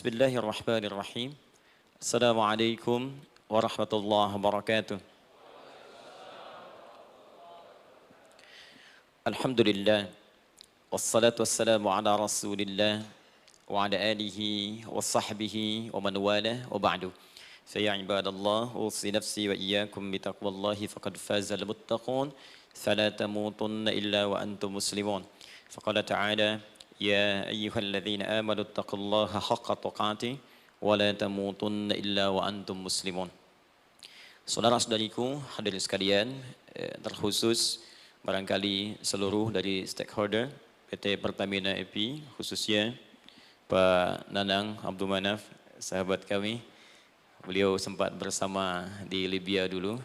Bismillahirrahmanirrahim. Assalamualaikum warahmatullahi wabarakatuh. Alhamdulillah. Wassalatu wassalamu ala rasulillah wa ala alihi wa sahbihi wa man wala wa ba'du. Faya ibadallah, usi nafsi wa iyyakum bitaqwallahi faqad fazal muttaqun. Fala tamutunna illa wa antum muslimun. Faqala ta'ala, ya ayyuhalladzina amanu taqullaha haqqa tuqatih wa la tamutunna illa wa antum muslimun. Saudara-saudariku hadirin sekalian, terkhusus barangkali seluruh dari stakeholder PT Pertamina EP, khususnya Pak Nanang Abdul Manaf, sahabat kami. Beliau sempat bersama di Libya dulu,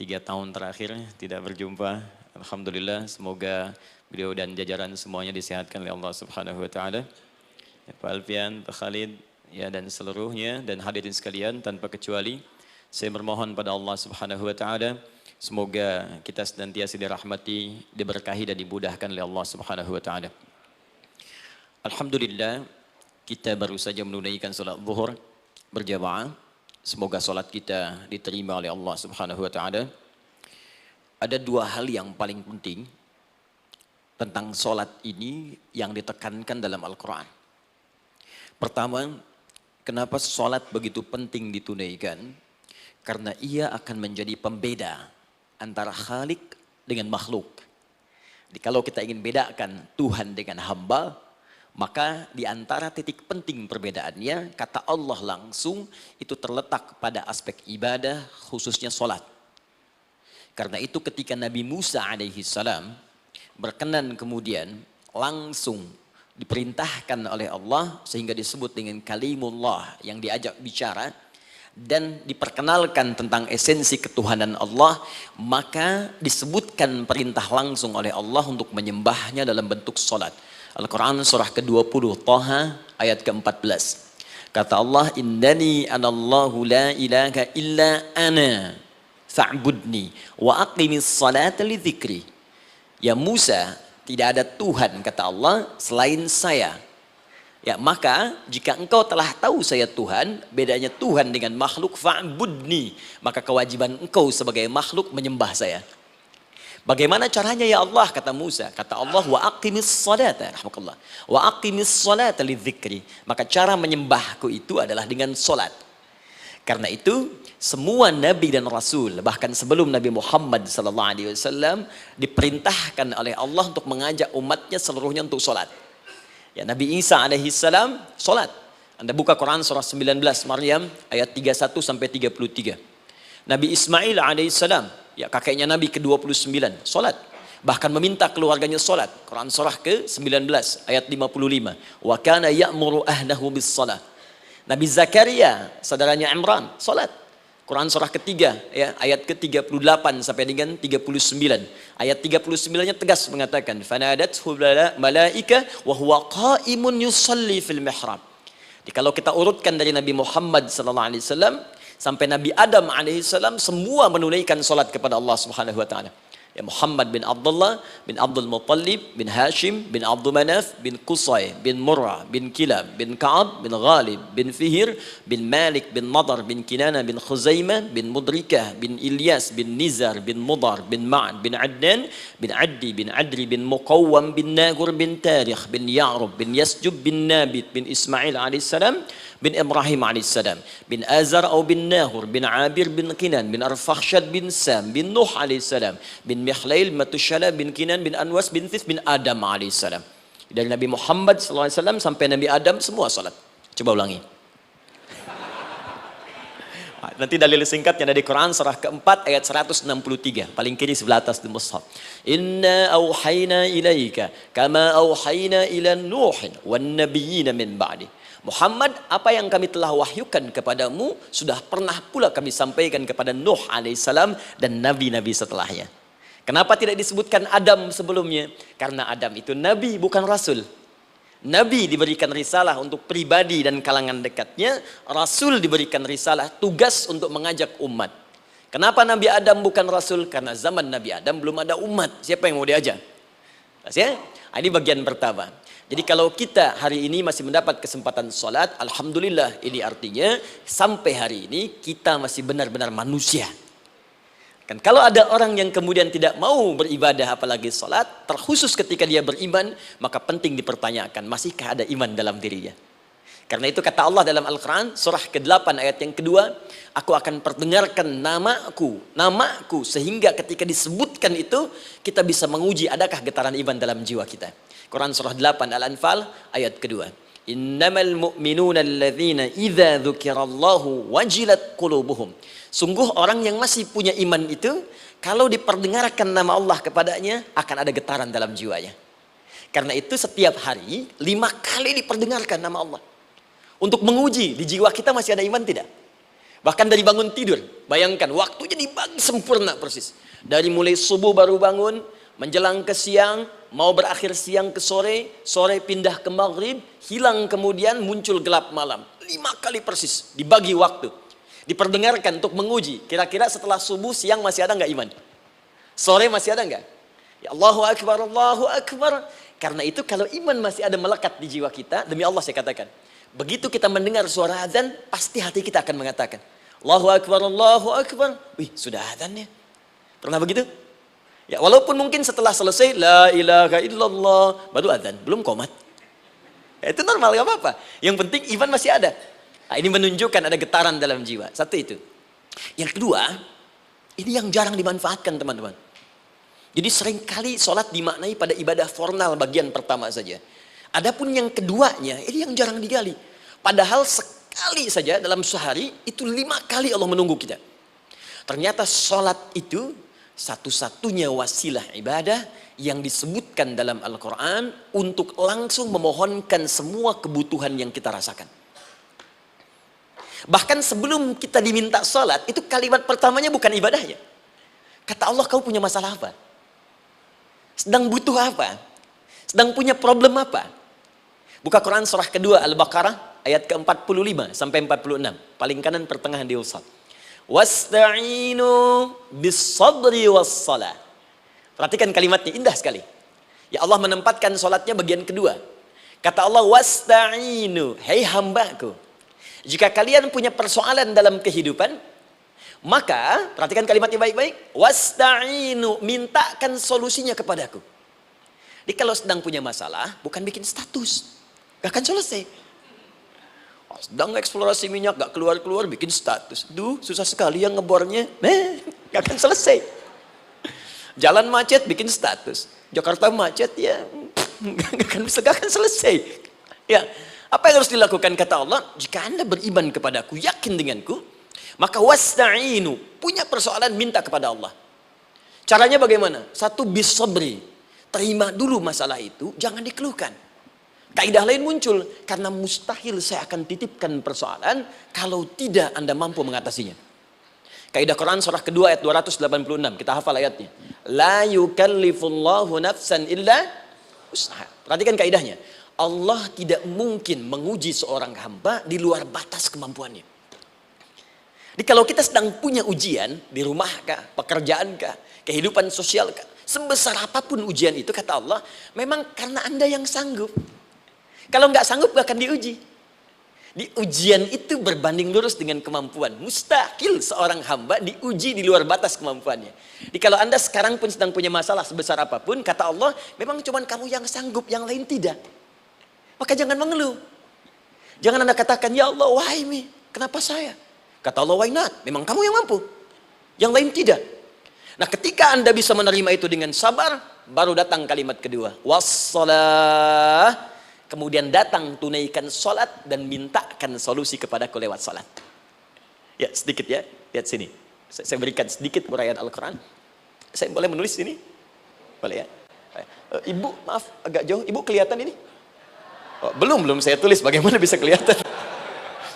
3 tahun terakhir tidak berjumpa. Alhamdulillah, semoga beliau dan jajaran semuanya disehatkan oleh Allah Subhanahu wa taala. Ya, Pak Alfian, Pak Khalid, ya dan seluruhnya dan hadirin sekalian tanpa kecuali, saya bermohon pada Allah Subhanahu wa taala semoga kita senantiasa dirahmati, diberkahi dan dimudahkan oleh Allah Subhanahu wa taala. Alhamdulillah, kita baru saja menunaikan salat zuhur berjamaah. Semoga salat kita diterima oleh Allah Subhanahu wa taala. Ada 2 hal yang paling penting tentang solat ini yang ditekankan dalam Al-Quran. Pertama, kenapa solat begitu penting ditunaikan? Karena ia akan menjadi pembeda antara Khalik dengan makhluk. Jadi kalau kita ingin bedakan Tuhan dengan hamba, maka di antara titik penting perbedaannya, kata Allah langsung itu terletak pada aspek ibadah, khususnya solat. Karena itu ketika Nabi Musa alaihi salam berkenan kemudian langsung diperintahkan oleh Allah sehingga disebut dengan kalimullah yang diajak bicara dan diperkenalkan tentang esensi ketuhanan Allah, maka disebutkan perintah langsung oleh Allah untuk menyembahnya dalam bentuk salat. Al-Quran surah ke-20 Taha ayat ke-14. Kata Allah, innani anallahu la ilaha illa ana fa'budni wa aqimis salata li dzikri. Ya Musa, tidak ada Tuhan kata Allah selain saya. Ya maka jika engkau telah tahu saya Tuhan, bedanya Tuhan dengan makhluk, fa'budni, maka kewajiban engkau sebagai makhluk menyembah saya. Bagaimana caranya ya Allah, kata Musa? Kata Allah, wa aqimis salata, rahmatullah, wa aqimis salata li dzikri. Maka cara menyembahku itu adalah dengan salat. Karena itu semua nabi dan rasul, bahkan sebelum Nabi Muhammad SAW, diperintahkan oleh Allah untuk mengajak umatnya seluruhnya untuk sholat. Ya, Nabi Isa alaihissalam sholat. Anda buka Quran surah 19 Maryam ayat 31 sampai 33. Nabi Ismail alaihissalam, ya kakeknya Nabi ke-29, sholat. Bahkan meminta keluarganya sholat. Quran surah ke-19 ayat 55. Wa kana ya'muru ahlahu bis salah. Nabi Zakaria, saudaranya Imran, salat. Quran surah ketiga, ya, ayat ke-38 sampai dengan 39. Ayat 39-nya tegas mengatakan, "Fanadathu malaika wa huwa qa'imun yusalli fil mihrab." Jadi kalau kita urutkan dari Nabi Muhammad sallallahu alaihi wasallam sampai Nabi Adam alaihi salam, semua menunaikan salat kepada Allah Subhanahu wa taala. Ya Muhammad bin Abdullah bin Abdul Muttalib bin Hashim bin Abdul Manaf bin Qusay bin Murrah bin Kilab bin Ka'ab bin Ghalib bin Fihir bin Malik bin Nadar bin Kinana bin Khuzaimah bin Mudrikah bin Ilyas bin Nizar bin Mudar bin Ma'ad bin Adnan bin Addi bin Adri bin Muqawwam bin Nagur bin Tarikh bin Ya'rub bin Yasjub bin Nabit bin Ismail alaihissalam bin Ibrahim alaihissalam bin Azar atau bin Nahur bin Abir bin Kinan bin Arfakhshad bin Sam bin Nuh alaihissalam bin Mihlail Matushala bin Kinan bin Anwas bin Thith bin Adam alaihissalam. Dari Nabi Muhammad SAW sampai Nabi Adam semua salat. Coba ulangi. Nanti dalil singkatnya dari Quran surah keempat ayat 163, paling kiri sebelah atas di mushaf. Inna auhayna ilaika kama auhayna ila Nuhin wan nabiyina min ba'di. Muhammad, apa yang kami telah wahyukan kepadamu sudah pernah pula kami sampaikan kepada Nuh alaihissalam dan nabi-nabi setelahnya. Kenapa tidak disebutkan Adam sebelumnya? Karena Adam itu nabi bukan rasul. Nabi diberikan risalah untuk pribadi dan kalangan dekatnya, rasul diberikan risalah tugas untuk mengajak umat. Kenapa Nabi Adam bukan rasul? Karena zaman Nabi Adam belum ada umat. Siapa yang mau diajak? Ya? Ini bagian pertama. Jadi kalau kita hari ini masih mendapat kesempatan sholat, alhamdulillah, ini artinya sampai hari ini kita masih benar-benar manusia. Kan kalau ada orang yang kemudian tidak mau beribadah apalagi sholat, terkhusus ketika dia beriman, maka penting dipertanyakan, masihkah ada iman dalam dirinya? Karena itu kata Allah dalam Al-Quran, surah ke-8 ayat yang kedua, aku akan perdengarkan namaku, sehingga ketika disebutkan itu, kita bisa menguji adakah getaran iman dalam jiwa kita. Quran surah 8 Al-Anfal ayat kedua. Innamal mu'minuna alladzina idza dzukirallahu wajilat qulubuhum. Sungguh orang yang masih punya iman itu, kalau diperdengarkan nama Allah kepadanya, akan ada getaran dalam jiwanya. Karena itu setiap hari 5 kali diperdengarkan nama Allah. Untuk menguji di jiwa kita masih ada iman tidak? Bahkan dari bangun tidur, bayangkan waktunya dibagi sempurna persis. Dari mulai subuh baru bangun, menjelang ke siang, mau berakhir siang ke sore, sore pindah ke maghrib, hilang kemudian muncul gelap malam. 5 kali persis dibagi waktu. Diperdengarkan untuk menguji. Kira-kira setelah subuh siang masih ada nggak iman? Sore masih ada nggak? Ya Allahu Akbar, Allahu Akbar. Karena itu kalau iman masih ada melekat di jiwa kita, demi Allah saya katakan, begitu kita mendengar suara azan, pasti hati kita akan mengatakan, Allahu Akbar, Allahu Akbar. Wih, sudah azan ya? Pernah begitu? Ya, walaupun mungkin setelah selesai, La ilaha illallah, baru azan, belum qomat. Ya, itu normal, gak apa-apa. Yang penting iman masih ada. Nah, ini menunjukkan ada getaran dalam jiwa. Satu itu. Yang kedua, ini yang jarang dimanfaatkan teman-teman. Jadi seringkali sholat dimaknai pada ibadah formal bagian pertama saja. Adapun yang keduanya, ini yang jarang digali. Padahal sekali saja dalam sehari, itu 5 kali Allah menunggu kita. Ternyata sholat itu satu-satunya wasilah ibadah yang disebutkan dalam Al-Quran untuk langsung memohonkan semua kebutuhan yang kita rasakan. Bahkan sebelum kita diminta sholat, itu kalimat pertamanya bukan ibadahnya. Kata Allah, kau punya masalah apa? Sedang butuh apa? Sedang punya problem apa? Buka Quran surah kedua Al-Baqarah ayat ke-45 sampai 46. Paling kanan pertengahan di usad. Wasta'inu bis-sabri was-salah. Perhatikan kalimatnya, indah sekali. Ya Allah menempatkan sholatnya bagian kedua. Kata Allah, wasta'inu, hei hambaku. Jika kalian punya persoalan dalam kehidupan, maka, perhatikan kalimatnya baik-baik. Wasta'inu, mintakan solusinya kepadaku. Jadi kalau sedang punya masalah, bukan bikin status. Gak akan selesai. Sedang eksplorasi minyak, gak keluar-keluar, bikin status. Duh, susah sekali yang ngebornya. Gak akan selesai. Jalan macet, bikin status. Jakarta macet, ya gak akan selesai. Ya, apa yang harus dilakukan kata Allah? Jika Anda beriman kepadaku, yakin denganku, maka wasta'inu, punya persoalan, minta kepada Allah. Caranya bagaimana? Satu, bis-sabri. Terima dulu masalah itu, jangan dikeluhkan. Kaidah lain muncul, karena mustahil saya akan titipkan persoalan kalau tidak Anda mampu mengatasinya. Kaidah Quran surah kedua ayat 286, kita hafal ayatnya. La yukallifullahu nafsan illa usaha. Perhatikan kaidahnya. Allah tidak mungkin menguji seorang hamba di luar batas kemampuannya. Jadi kalau kita sedang punya ujian di rumah kah, pekerjaan kah, kehidupan sosial kah, sebesar apapun ujian itu kata Allah, memang karena Anda yang sanggup. Kalau nggak sanggup nggak akan diuji. Di ujian itu berbanding lurus dengan kemampuan. Mustahil seorang hamba diuji di luar batas kemampuannya. Jadi kalau Anda sekarang pun sedang punya masalah sebesar apapun, kata Allah, memang cuma kamu yang sanggup, yang lain tidak. Maka jangan mengeluh. Jangan Anda katakan, ya Allah, why me? Kenapa saya? Kata Allah, why not? Memang kamu yang mampu. Yang lain tidak. Nah, ketika Anda bisa menerima itu dengan sabar, baru datang kalimat kedua. Wassalah. Kemudian datang tunaikan sholat dan mintakan solusi kepadaku lewat sholat. Ya, sedikit ya. Lihat sini. Saya berikan sedikit uraian Al-Quran. Saya boleh menulis sini? Boleh ya? Ibu, maaf, agak jauh. Ibu kelihatan ini? Oh, belum saya tulis. Bagaimana bisa kelihatan?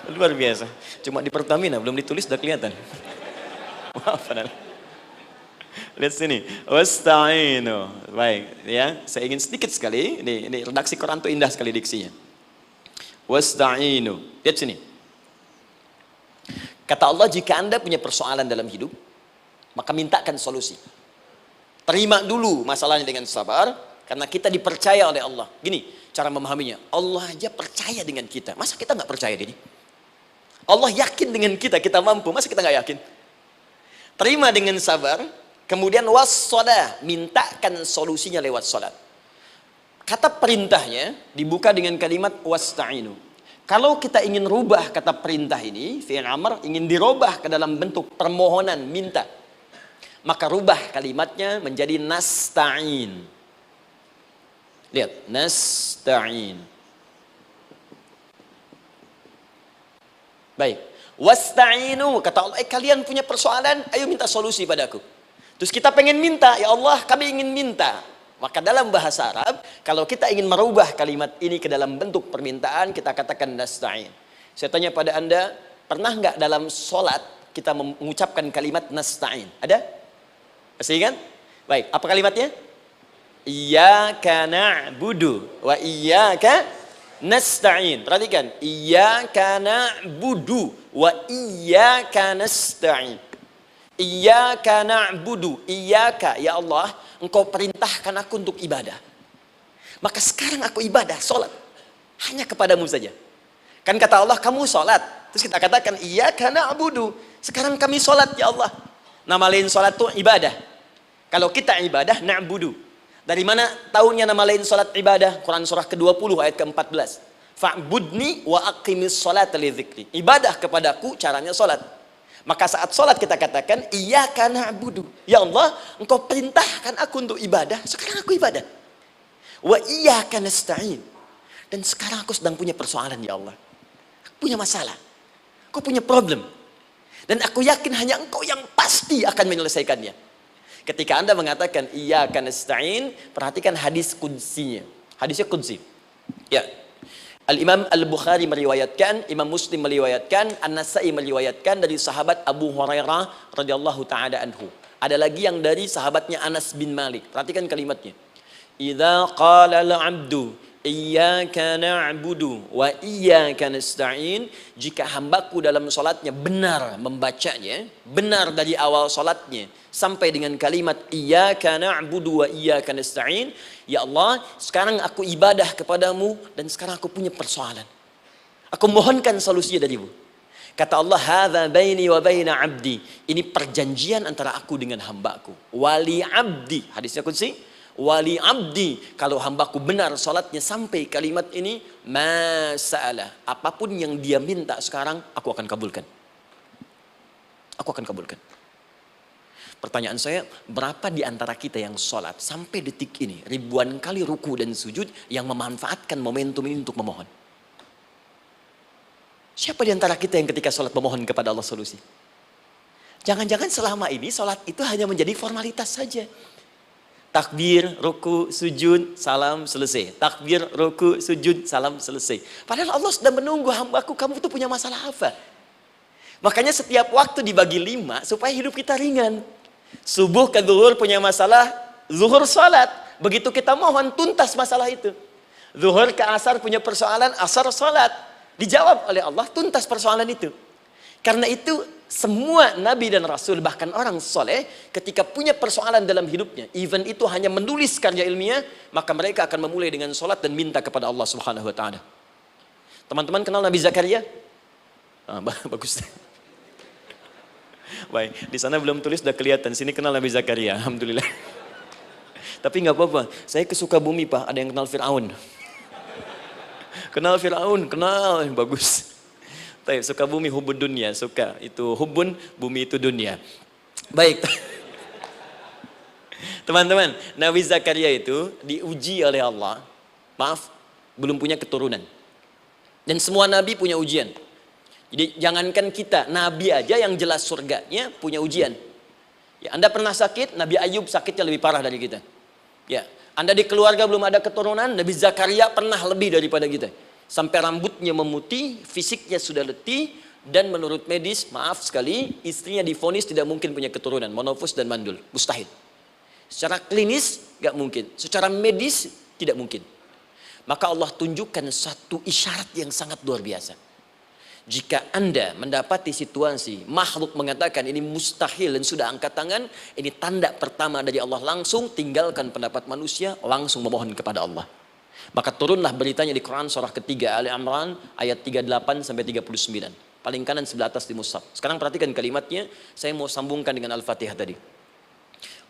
Luar biasa. Cuma di Pertamina, belum ditulis udah kelihatan. Maaf, lihat sini. Wasta'inu. Baik, ya. Saya ingin sedikit sekali. Ini redaksi Quran itu indah sekali diksinya. Wasta'inu. Lihat sini. Kata Allah, jika Anda punya persoalan dalam hidup, maka mintakan solusi. Terima dulu masalahnya dengan sabar, karena kita dipercaya oleh Allah. Gini, cara memahaminya. Allah aja percaya dengan kita. Masa kita nggak percaya diri? Allah yakin dengan kita, kita mampu. Masa kita nggak yakin? Terima dengan sabar. Kemudian wassalah, mintakan solusinya lewat salat. Kata perintahnya dibuka dengan kalimat wasta'inu. Kalau kita ingin rubah kata perintah ini, fi'il amr, ingin dirubah ke dalam bentuk permohonan, minta, maka rubah kalimatnya menjadi nasta'in. Lihat, nasta'in. Baik. Wasta'inu, kata Allah, kalian punya persoalan, ayo minta solusi padaku. Terus kita pengen minta, ya Allah, kami ingin minta. Maka dalam bahasa Arab, kalau kita ingin merubah kalimat ini ke dalam bentuk permintaan, kita katakan nasta'in. Saya tanya pada Anda, pernah nggak dalam sholat kita mengucapkan kalimat nasta'in? Ada? Masih ingat? Baik, apa kalimatnya? Iyyaka na'budu wa iyyaka nasta'in. Perhatikan, iyyaka na'budu wa iyyaka nasta'in. Iyyaka na'budu, iyyaka, ya Allah, Engkau perintahkan aku untuk ibadah. Maka sekarang aku ibadah, sholat. Hanya kepadamu saja. Kan kata Allah, kamu sholat. Terus kita katakan, iyyaka na'budu. Sekarang kami sholat, ya Allah. Nama lain sholat itu ibadah. Kalau kita ibadah, na'budu. Dari mana tahunnya nama lain sholat ibadah? Quran surah ke-20 ayat ke-14. Fa'budni wa aqimis sholata li dzikri. Ibadah kepadaku, caranya sholat. Maka saat sholat kita katakan, iyyaka na'budu. Ya Allah, Engkau perintahkan aku untuk ibadah. Sekarang aku ibadah. Wa iyyaka nasta'in. Dan sekarang aku sedang punya persoalan, ya Allah. Aku punya masalah. Aku punya problem. Dan aku yakin hanya Engkau yang pasti akan menyelesaikannya. Ketika Anda mengatakan iyyaka nasta'in, perhatikan hadis qudsinya. Hadisnya qudsi. Ya. Al-Imam Al-Bukhari meriwayatkan, Imam Muslim meriwayatkan, An-Nasai meriwayatkan dari sahabat Abu Hurairah radhiyallahu taala anhu. Ada lagi yang dari sahabatnya Anas bin Malik. Perhatikan kalimatnya. Idza qala al-'abdu iyyaka na'budu wa iyyaka nasta'in, jika hambaku dalam salatnya benar membacanya, benar dari awal salatnya sampai dengan kalimat iyyaka na'budu wa iyyaka nasta'in, ya Allah, sekarang aku ibadah kepadamu dan sekarang aku punya persoalan. Aku mohonkan solusinya darimu. Kata Allah, hadza baini wa baina 'abdi. Ini perjanjian antara aku dengan hambaku. Wali 'abdi. Hadisnya qudsi. Wali 'abdi, kalau hambaku benar salatnya sampai kalimat ini, masalah, apapun yang dia minta sekarang, aku akan kabulkan. Aku akan kabulkan. Pertanyaan saya, berapa di antara kita yang sholat sampai detik ini, ribuan kali ruku dan sujud, yang memanfaatkan momentum ini untuk memohon? Siapa di antara kita yang ketika sholat memohon kepada Allah solusi? Jangan-jangan selama ini sholat itu hanya menjadi formalitas saja. Takbir, ruku, sujud, salam, selesai. Takbir, ruku, sujud, salam, selesai. Padahal Allah sudah menunggu hambaku, kamu itu punya masalah apa? Makanya setiap waktu dibagi 5 supaya hidup kita ringan. Subuh ke zuhur punya masalah, zuhur salat. Begitu kita mohon, tuntas masalah itu. Zuhur ke asar punya persoalan, asar salat. Dijawab oleh Allah, tuntas persoalan itu. Karena itu semua nabi dan rasul, bahkan orang soleh, ketika punya persoalan dalam hidupnya, even itu hanya menulis karya ilmiah, maka mereka akan memulai dengan sholat dan minta kepada Allah Subhanahu Wa Taala. Teman-teman kenal Nabi Zakaria? Bagus. Baik, di sana belum tulis, sudah kelihatan. Sini kenal Nabi Zakaria, alhamdulillah. Tapi nggak apa-apa. Saya ke Sukabumi, Pak. Ada yang kenal Fir'aun. Kenal Fir'aun, kenal, bagus. Baik, Sukabumi hubun dunia, suka itu hubun, bumi itu dunia. Baik. Teman-teman, Nabi Zakaria itu diuji oleh Allah. Maaf, belum punya keturunan. Dan semua nabi punya ujian. Jadi jangankan kita, nabi aja yang jelas surganya punya ujian. Ya, Anda pernah sakit, Nabi Ayub sakitnya lebih parah dari kita. Ya, Anda di keluarga belum ada keturunan, Nabi Zakaria pernah lebih daripada kita. Sampai rambutnya memutih, fisiknya sudah letih, dan menurut medis, maaf sekali, istrinya divonis tidak mungkin punya keturunan, monofus dan mandul, mustahil. Secara klinis gak mungkin, secara medis tidak mungkin. Maka Allah tunjukkan satu isyarat yang sangat luar biasa. Jika Anda mendapati situasi makhluk mengatakan ini mustahil dan sudah angkat tangan, ini tanda pertama dari Allah, langsung tinggalkan pendapat manusia, langsung memohon kepada Allah. Maka turunlah beritanya di Quran surah ketiga Ali Imran ayat 38 sampai 39. Paling kanan sebelah atas di mushaf. Sekarang perhatikan kalimatnya, saya mau sambungkan dengan Al-Fatihah tadi.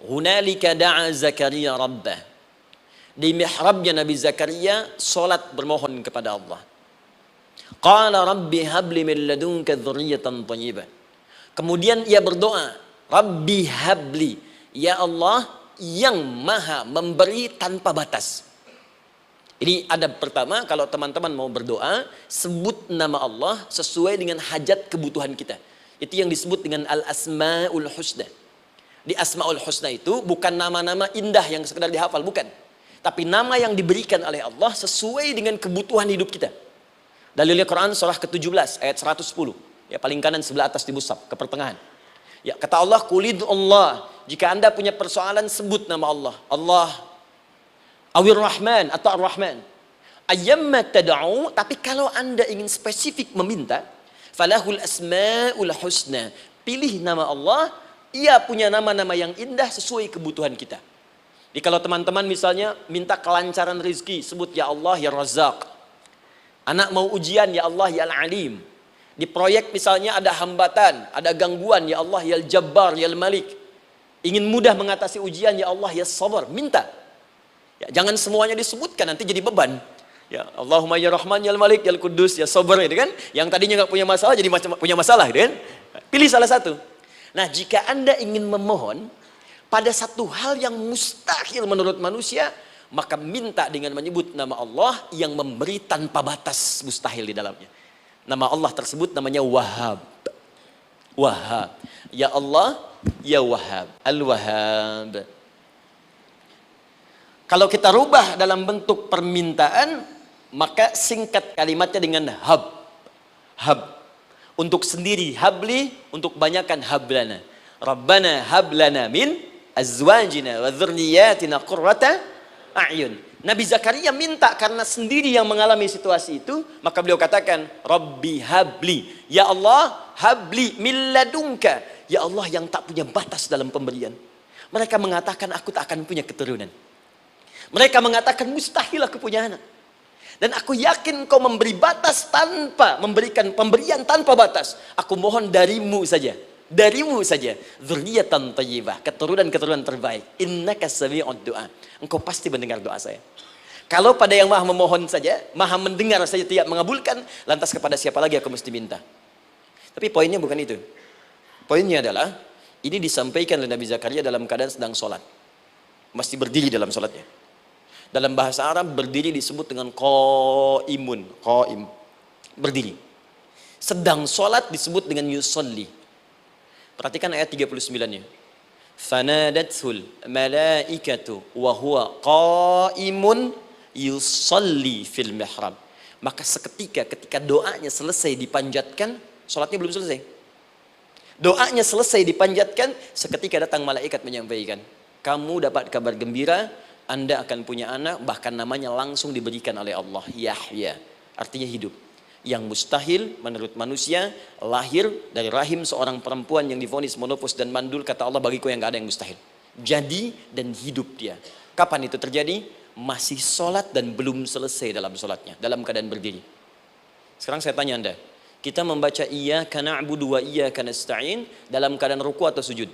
Hunalika da'a Zakaria rabbah. Di mihrabnya Nabi Zakaria salat bermohon kepada Allah. Qala rabbi habli min ladunka dzurriyyatan thayyibah. Kemudian ia berdoa, Rabbi habli, ya Allah yang maha memberi tanpa batas. Ini adab pertama, kalau teman-teman mau berdoa, sebut nama Allah sesuai dengan hajat kebutuhan kita. Itu yang disebut dengan al-asma'ul husna. Di asma'ul husna itu bukan nama-nama indah yang sekedar dihafal, bukan. Tapi nama yang diberikan oleh Allah sesuai dengan kebutuhan hidup kita. Dalilnya Quran surah ke-17 ayat 110. Ya, paling kanan sebelah atas di mushaf, ke pertengahan. Ya, kata Allah, Qulid Allah. Jika Anda punya persoalan, sebut nama Allah. Allah Awir Rahman atau Ar-Rahman. Ayyamma tad'u, tapi kalau Anda ingin spesifik meminta, falahul asmaul husna. Pilih nama Allah, ia punya nama-nama yang indah sesuai kebutuhan kita. Jadi kalau teman-teman misalnya minta kelancaran rezeki, sebut ya Allah ya Razzaq. Anak mau ujian, ya Allah ya Al-Alim. Di proyek misalnya ada hambatan, ada gangguan, ya Allah ya Al-Jabbar ya Al-Malik. Ingin mudah mengatasi ujian, ya Allah ya Sabar. Minta. Ya, jangan semuanya disebutkan, nanti jadi beban. Ya, Allahumma ya Rahman ya Al-Malik ya Al-Quddus ya Sabar, gitu kan? Yang tadinya nggak punya masalah jadi punya masalah, gitu kan? Pilih salah satu. Nah, jika Anda ingin memohon pada satu hal yang mustahil menurut manusia, maka minta dengan menyebut nama Allah yang memberi tanpa batas, mustahil di dalamnya. Nama Allah tersebut namanya Wahhab. Wahhab. Ya Allah, ya Wahhab. Al-Wahhab. Kalau kita rubah dalam bentuk permintaan, maka singkat kalimatnya dengan hab. Hab. Untuk sendiri habli, untuk banyakkan hablana. Rabbana hablana min azwajina wa dzurriyyatina qurrata a'yun. Nabi Zakaria minta karena sendiri yang mengalami situasi itu, maka beliau katakan, Rabbi habli, ya Allah habli min ladunka, ya Allah yang tak punya batas dalam pemberian. Mereka mengatakan aku tak akan punya keturunan. Mereka mengatakan mustahil aku punya anak. Dan aku yakin kau memberi batas tanpa memberikan pemberian tanpa batas. Aku mohon darimu saja. Darimu saja. Dzurriyyatan thayyibah, keturunan-keturunan terbaik. Innaka sami'ud du'a. Engkau pasti mendengar doa saya. Kalau pada yang maha memohon saja, maha mendengar saja tidak mengabulkan, lantas kepada siapa lagi aku mesti minta? Tapi poinnya bukan itu. Poinnya adalah ini disampaikan oleh Nabi Zakaria dalam keadaan sedang sholat. Masih berdiri dalam sholatnya. Dalam bahasa Arab berdiri disebut dengan qaimun, qaim, berdiri. Sedang sholat disebut dengan yusolli. Perhatikan ayat 39-nya. Fanadatul malaikatu wa huwa qaimun yusolli fil mihrab. Maka seketika ketika doanya selesai dipanjatkan, sholatnya belum selesai. Doanya selesai dipanjatkan, seketika datang malaikat menyampaikan, kamu dapat kabar gembira, Anda akan punya anak, bahkan namanya langsung diberikan oleh Allah, Yahya, artinya hidup. Yang mustahil menurut manusia, lahir dari rahim seorang perempuan yang divonis monopos dan mandul, kata Allah, bagiku yang gak ada yang mustahil. Jadi dan hidup dia. Kapan itu terjadi? Masih sholat dan belum selesai dalam sholatnya, dalam keadaan berdiri. Sekarang saya tanya Anda, kita membaca iyyaka na'budu wa iyyaka nasta'in dalam keadaan ruku atau sujud?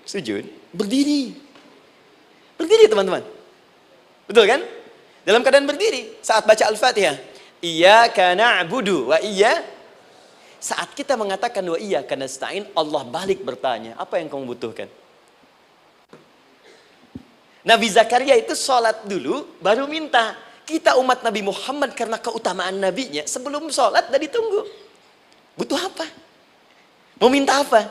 Sujud, berdiri. Berdiri teman-teman. Betul kan? Dalam keadaan berdiri saat baca Al-Fatihah. Iyyaka na'budu wa saat kita mengatakan wa iyyaka nasta'in, Allah balik bertanya, apa yang kamu butuhkan? Nabi Zakaria itu sholat dulu baru minta. Kita umat Nabi Muhammad karena keutamaan nabinya, sebelum sholat udah ditunggu. Butuh apa? Mau minta apa?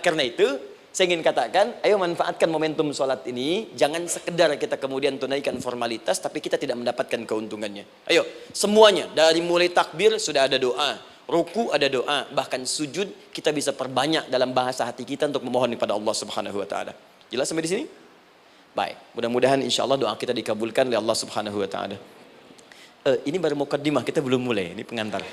Karena itu saya ingin katakan, ayo manfaatkan momentum sholat ini. Jangan sekedar kita kemudian tunaikan formalitas, tapi kita tidak mendapatkan keuntungannya. Ayo, semuanya. Dari mulai takbir sudah ada doa. Ruku ada doa. Bahkan sujud kita bisa perbanyak dalam bahasa hati kita untuk memohon kepada Allah Subhanahu Wa Taala. Jelas sampai di sini? Baik. Mudah-mudahan insya Allah doa kita dikabulkan oleh Allah Subhanahu Wa Taala. Ini baru mukaddimah, kita belum mulai. Ini pengantar.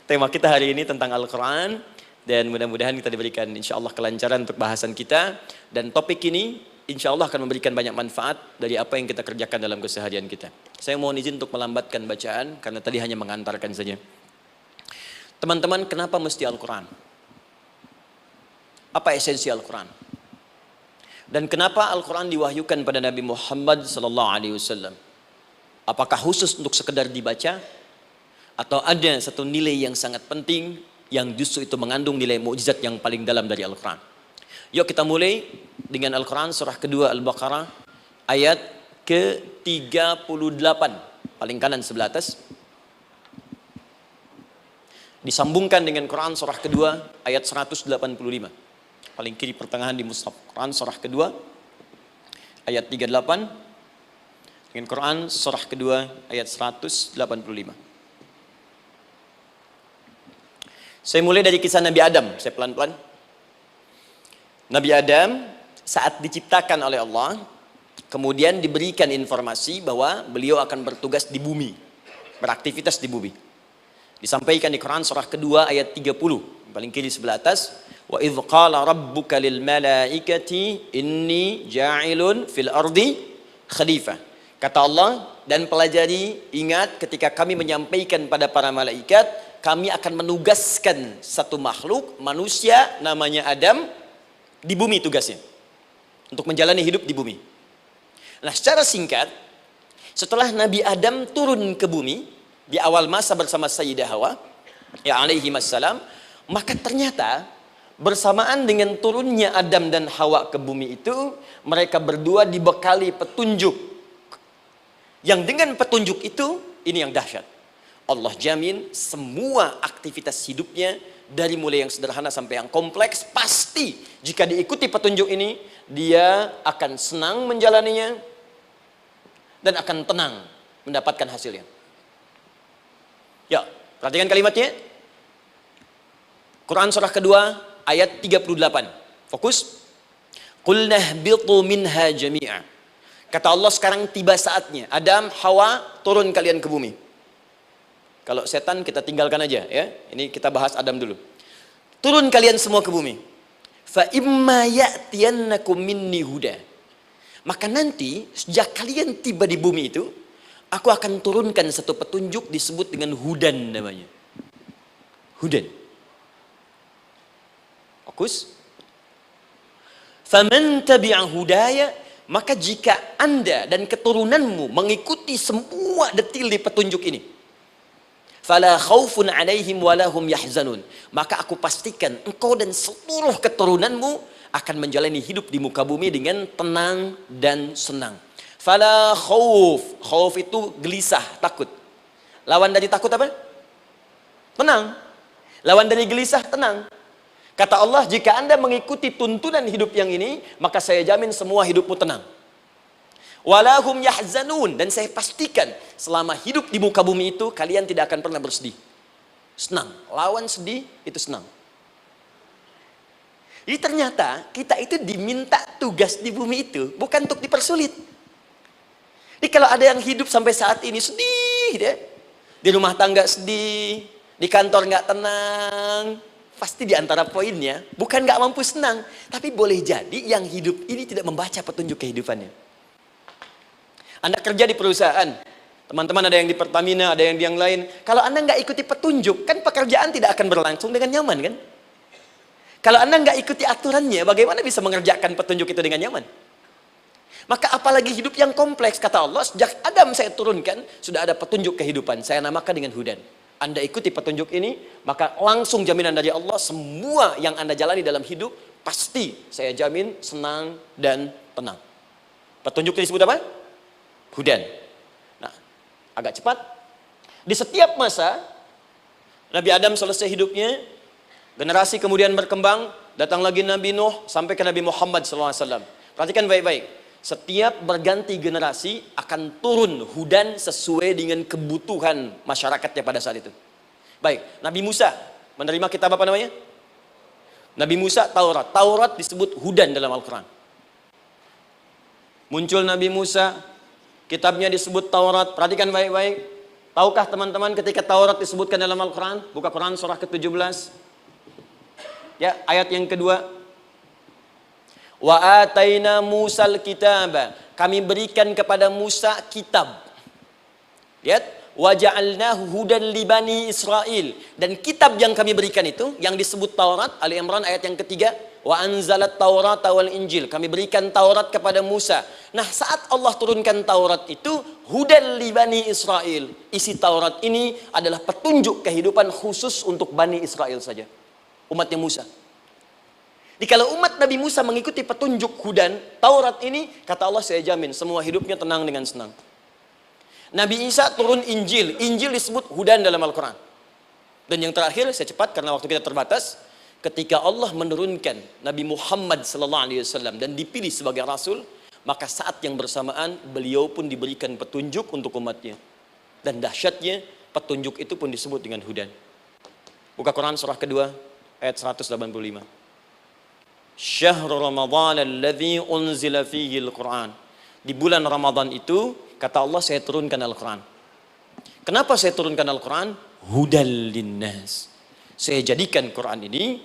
Tema kita hari ini tentang Al-Quran. Dan mudah-mudahan kita diberikan insya Allah kelancaran untuk bahasan kita. Dan topik ini insya Allah akan memberikan banyak manfaat dari apa yang kita kerjakan dalam keseharian kita. Saya mohon izin untuk melambatkan bacaan, karena tadi hanya mengantarkan saja. Teman-teman, kenapa mesti Al-Quran? Apa esensi Al-Quran? Dan kenapa Al-Quran diwahyukan pada Nabi Muhammad SAW? Apakah khusus untuk sekedar dibaca? Atau ada satu nilai yang sangat penting yang justru itu mengandung nilai mukjizat yang paling dalam dari Al-Quran? Yuk kita mulai dengan Al-Quran surah kedua Al-Baqarah ayat ke-38, paling kanan sebelah atas. Disambungkan dengan Quran surah kedua ayat 185, paling kiri pertengahan di mushaf. Quran surah kedua ayat 38 dengan Quran surah kedua ayat 185. Saya mulai dari kisah Nabi Adam, saya pelan-pelan. Nabi Adam saat diciptakan oleh Allah, kemudian diberikan informasi bahwa beliau akan bertugas di bumi, beraktivitas di bumi. Disampaikan di Quran surah kedua ayat 30, paling kiri sebelah atas. Wa idh qala rabbuka lil malaikati inni ja'ilun fil ardi khalifah. Kata Allah, dan pelajari, ingat ketika kami menyampaikan pada para malaikat, kami akan menugaskan satu makhluk, manusia namanya Adam, di bumi tugasnya, untuk menjalani hidup di bumi. Nah, secara singkat, setelah Nabi Adam turun ke bumi di awal masa bersama Sayyidah Hawa, ya alaihi wassalam, maka ternyata bersamaan dengan turunnya Adam dan Hawa ke bumi itu, mereka berdua dibekali petunjuk. Yang dengan petunjuk itu, ini yang dahsyat. Allah jamin semua aktivitas hidupnya, dari mulai yang sederhana sampai yang kompleks, pasti jika diikuti petunjuk ini, dia akan senang menjalaninya dan akan tenang mendapatkan hasilnya. Ya, perhatikan kalimatnya. Quran surah kedua ayat 38. Fokus. Qul nahbitu minha jami'a. Kata Allah, sekarang tiba saatnya. Adam, Hawa, turun kalian ke bumi. Kalau setan kita tinggalkan aja ya. Ini kita bahas Adam dulu. Turun kalian semua ke bumi. Fa imma ya'tiyannakum minni huda. Maka nanti sejak kalian tiba di bumi itu, aku akan turunkan satu petunjuk disebut dengan hudan namanya. Hudan. Fokus. Faman tabi'a hudaya, maka jika Anda dan keturunanmu mengikuti semua detil di petunjuk ini, fala khaufun alaihim walahum yahzanun, maka aku pastikan engkau dan seluruh keturunanmu akan menjalani hidup di muka bumi dengan tenang dan senang. Fala khauf, khauf itu gelisah, takut. Lawan dari takut apa? Tenang. Lawan dari gelisah, tenang. Kata Allah, jika Anda mengikuti tuntunan hidup yang ini, maka saya jamin semua hidupmu tenang. Walahum yahzanun, dan saya pastikan selama hidup di muka bumi itu kalian tidak akan pernah bersedih. Senang, lawan sedih itu senang. Jadi ternyata kita itu diminta tugas di bumi itu bukan untuk dipersulit. Jadi kalau ada yang hidup sampai saat ini sedih deh, di rumah tangga sedih, di kantor nggak tenang, pasti di antara poinnya bukan nggak mampu senang, tapi boleh jadi yang hidup ini tidak membaca petunjuk kehidupannya. Anda kerja di perusahaan, teman-teman ada yang di Pertamina, ada yang di yang lain. Kalau Anda nggak ikuti petunjuk, kan pekerjaan tidak akan berlangsung dengan nyaman kan? Kalau Anda nggak ikuti aturannya, bagaimana bisa mengerjakan petunjuk itu dengan nyaman? Maka apalagi hidup yang kompleks, kata Allah, sejak Adam saya turunkan, sudah ada petunjuk kehidupan, saya namakan dengan hudan. Anda ikuti petunjuk ini, maka langsung jaminan dari Allah, semua yang Anda jalani dalam hidup, pasti saya jamin senang dan tenang. Petunjuk ini disebut apa? Hudan. Nah, agak cepat. Di setiap masa, Nabi Adam selesai hidupnya, generasi kemudian berkembang, datang lagi Nabi Nuh, sampai ke Nabi Muhammad SAW. Perhatikan baik-baik. Setiap berganti generasi akan turun hudan sesuai dengan kebutuhan masyarakatnya pada saat itu. Baik, Nabi Musa menerima kitab apa namanya? Nabi Musa, Taurat. Taurat disebut hudan dalam Al-Quran. Muncul Nabi Musa, kitabnya disebut Taurat. Perhatikan baik-baik. Tahukah teman-teman ketika Taurat disebutkan dalam Al-Quran? Buka Quran surah ke-17. Ya, ayat yang kedua. Wa ataina Musal kitaba. Kami berikan kepada Musa kitab. Lihat, wa ja'alnahu hudan li bani Israil. Dan kitab yang kami berikan itu, yang disebut Taurat, Ali Imran ayat yang ketiga, wa anzalat Taurata wal Injil. Kami berikan Taurat kepada Musa. Nah, saat Allah turunkan Taurat itu, hudan li bani Israil. Isi Taurat ini adalah petunjuk kehidupan khusus untuk Bani Israel saja. Umatnya Musa. Jadi kalau umat Nabi Musa mengikuti petunjuk hudan, Taurat ini, kata Allah, saya jamin semua hidupnya tenang dengan senang. Nabi Isa turun Injil. Injil disebut hudan dalam Al-Quran. Dan yang terakhir, saya cepat karena waktu kita terbatas. Ketika Allah menurunkan Nabi Muhammad SAW dan dipilih sebagai Rasul, maka saat yang bersamaan beliau pun diberikan petunjuk untuk umatnya. Dan dahsyatnya, petunjuk itu pun disebut dengan hudan. Buka Quran surah kedua, ayat 185. Syahrul Ramadan alladzi unzila fihi al-Quran. Di bulan Ramadan itu, kata Allah, saya turunkan Al-Quran. Kenapa saya turunkan Al-Quran? Hudal linnas. Saya jadikan Quran ini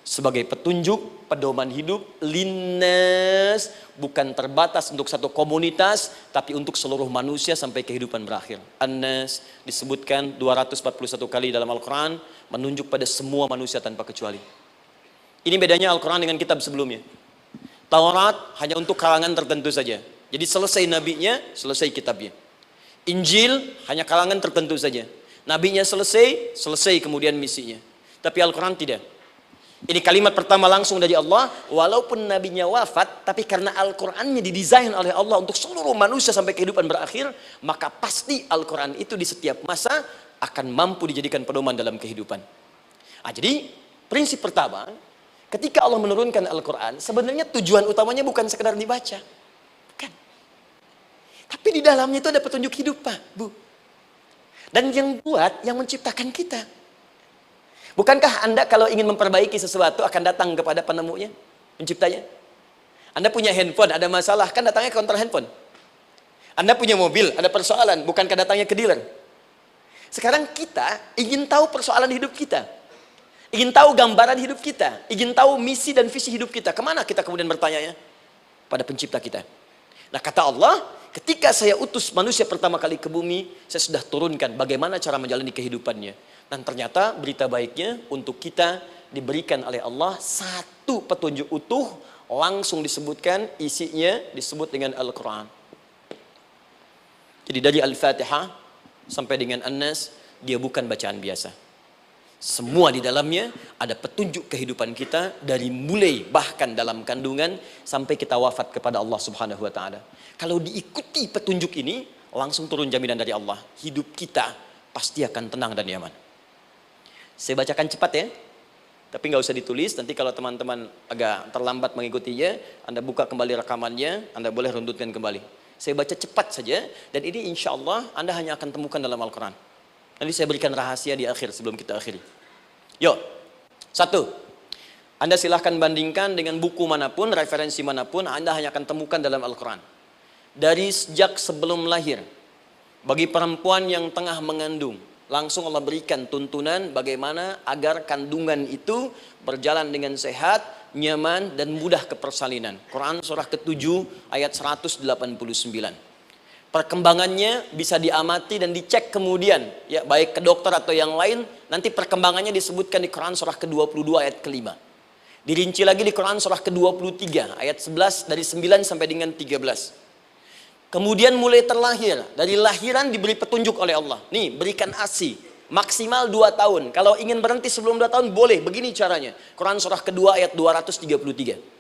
sebagai petunjuk, pedoman hidup linnas, bukan terbatas untuk satu komunitas, tapi untuk seluruh manusia sampai kehidupan berakhir. An-Nas disebutkan 241 kali dalam Al-Quran, menunjuk pada semua manusia tanpa kecuali. Ini bedanya Al-Quran dengan kitab sebelumnya. Taurat hanya untuk kalangan tertentu saja. Jadi selesai nabinya, selesai kitabnya. Injil hanya kalangan tertentu saja. Nabinya selesai, selesai kemudian misinya. Tapi Al-Quran tidak. Ini kalimat pertama langsung dari Allah. Walaupun nabinya wafat, tapi karena Al-Qurannya didesain oleh Allah untuk seluruh manusia sampai kehidupan berakhir, maka pasti Al-Quran itu di setiap masa akan mampu dijadikan pedoman dalam kehidupan. Nah, jadi prinsip pertama, ketika Allah menurunkan Al-Quran, sebenarnya tujuan utamanya bukan sekedar dibaca. Bukan. Tapi di dalamnya itu ada petunjuk hidup, Pak, Bu. Dan yang buat, yang menciptakan kita. Bukankah Anda kalau ingin memperbaiki sesuatu akan datang kepada penemunya, penciptanya? Anda punya handphone, ada masalah, kan datangnya ke counter handphone. Anda punya mobil, ada persoalan, bukankah datangnya ke dealer? Sekarang kita ingin tahu persoalan hidup kita. Ingin tahu gambaran hidup kita. Ingin tahu misi dan visi hidup kita. Kemana kita kemudian bertanya? Pada pencipta kita. Nah, kata Allah, ketika saya utus manusia pertama kali ke bumi, saya sudah turunkan bagaimana cara menjalani kehidupannya. Dan ternyata berita baiknya untuk kita diberikan oleh Allah satu petunjuk utuh, langsung disebutkan, isinya disebut dengan Al-Quran. Jadi dari Al-Fatihah sampai dengan An-Nas, dia bukan bacaan biasa. Semua di dalamnya ada petunjuk kehidupan kita dari mulai bahkan dalam kandungan sampai kita wafat kepada Allah Subhanahu wa taala. Kalau diikuti petunjuk ini, langsung turun jaminan dari Allah. Hidup kita pasti akan tenang dan nyaman. Saya bacakan cepat ya. Tapi nggak usah ditulis, nanti kalau teman-teman agak terlambat mengikutinya, Anda buka kembali rekamannya, Anda boleh runtutkan kembali. Saya baca cepat saja, dan ini insya Allah Anda hanya akan temukan dalam Al-Quran. Nanti saya berikan rahasia di akhir sebelum kita akhiri. Yuk, satu, Anda silahkan bandingkan dengan buku manapun, referensi manapun, Anda hanya akan temukan dalam Al-Quran. Dari sejak sebelum lahir, bagi perempuan yang tengah mengandung, langsung Allah berikan tuntunan bagaimana agar kandungan itu berjalan dengan sehat, nyaman, dan mudah ke persalinan. Quran surah ke-7 ayat 189. Perkembangannya bisa diamati dan dicek kemudian, ya, baik ke dokter atau yang lain. Nanti perkembangannya disebutkan di Quran surah ke-22 ayat ke-5. Dirinci lagi di Quran surah ke-23 ayat 11 dari 9 sampai dengan 13. Kemudian mulai terlahir, dari lahiran diberi petunjuk oleh Allah. Nih, berikan ASI, maksimal 2 tahun. Kalau ingin berhenti sebelum 2 tahun, boleh, begini caranya. Quran surah kedua ayat 233.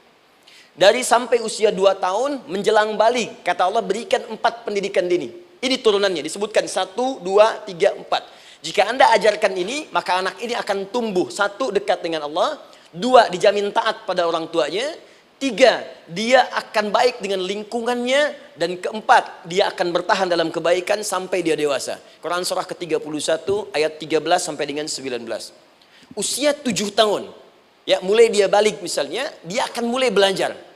Dari sampai usia 2 tahun, menjelang balik, kata Allah berikan 4 pendidikan dini. Ini turunannya, disebutkan 1, 2, 3, 4. Jika Anda ajarkan ini, maka anak ini akan tumbuh. 1, dekat dengan Allah. 2, dijamin taat pada orang tuanya. 3, dia akan baik dengan lingkungannya. Dan 4, dia akan bertahan dalam kebaikan sampai dia dewasa. Quran surah ke-31 ayat 13 sampai dengan 19. Usia 7 tahun, ya, mulai dia balik misalnya, dia akan mulai belajar.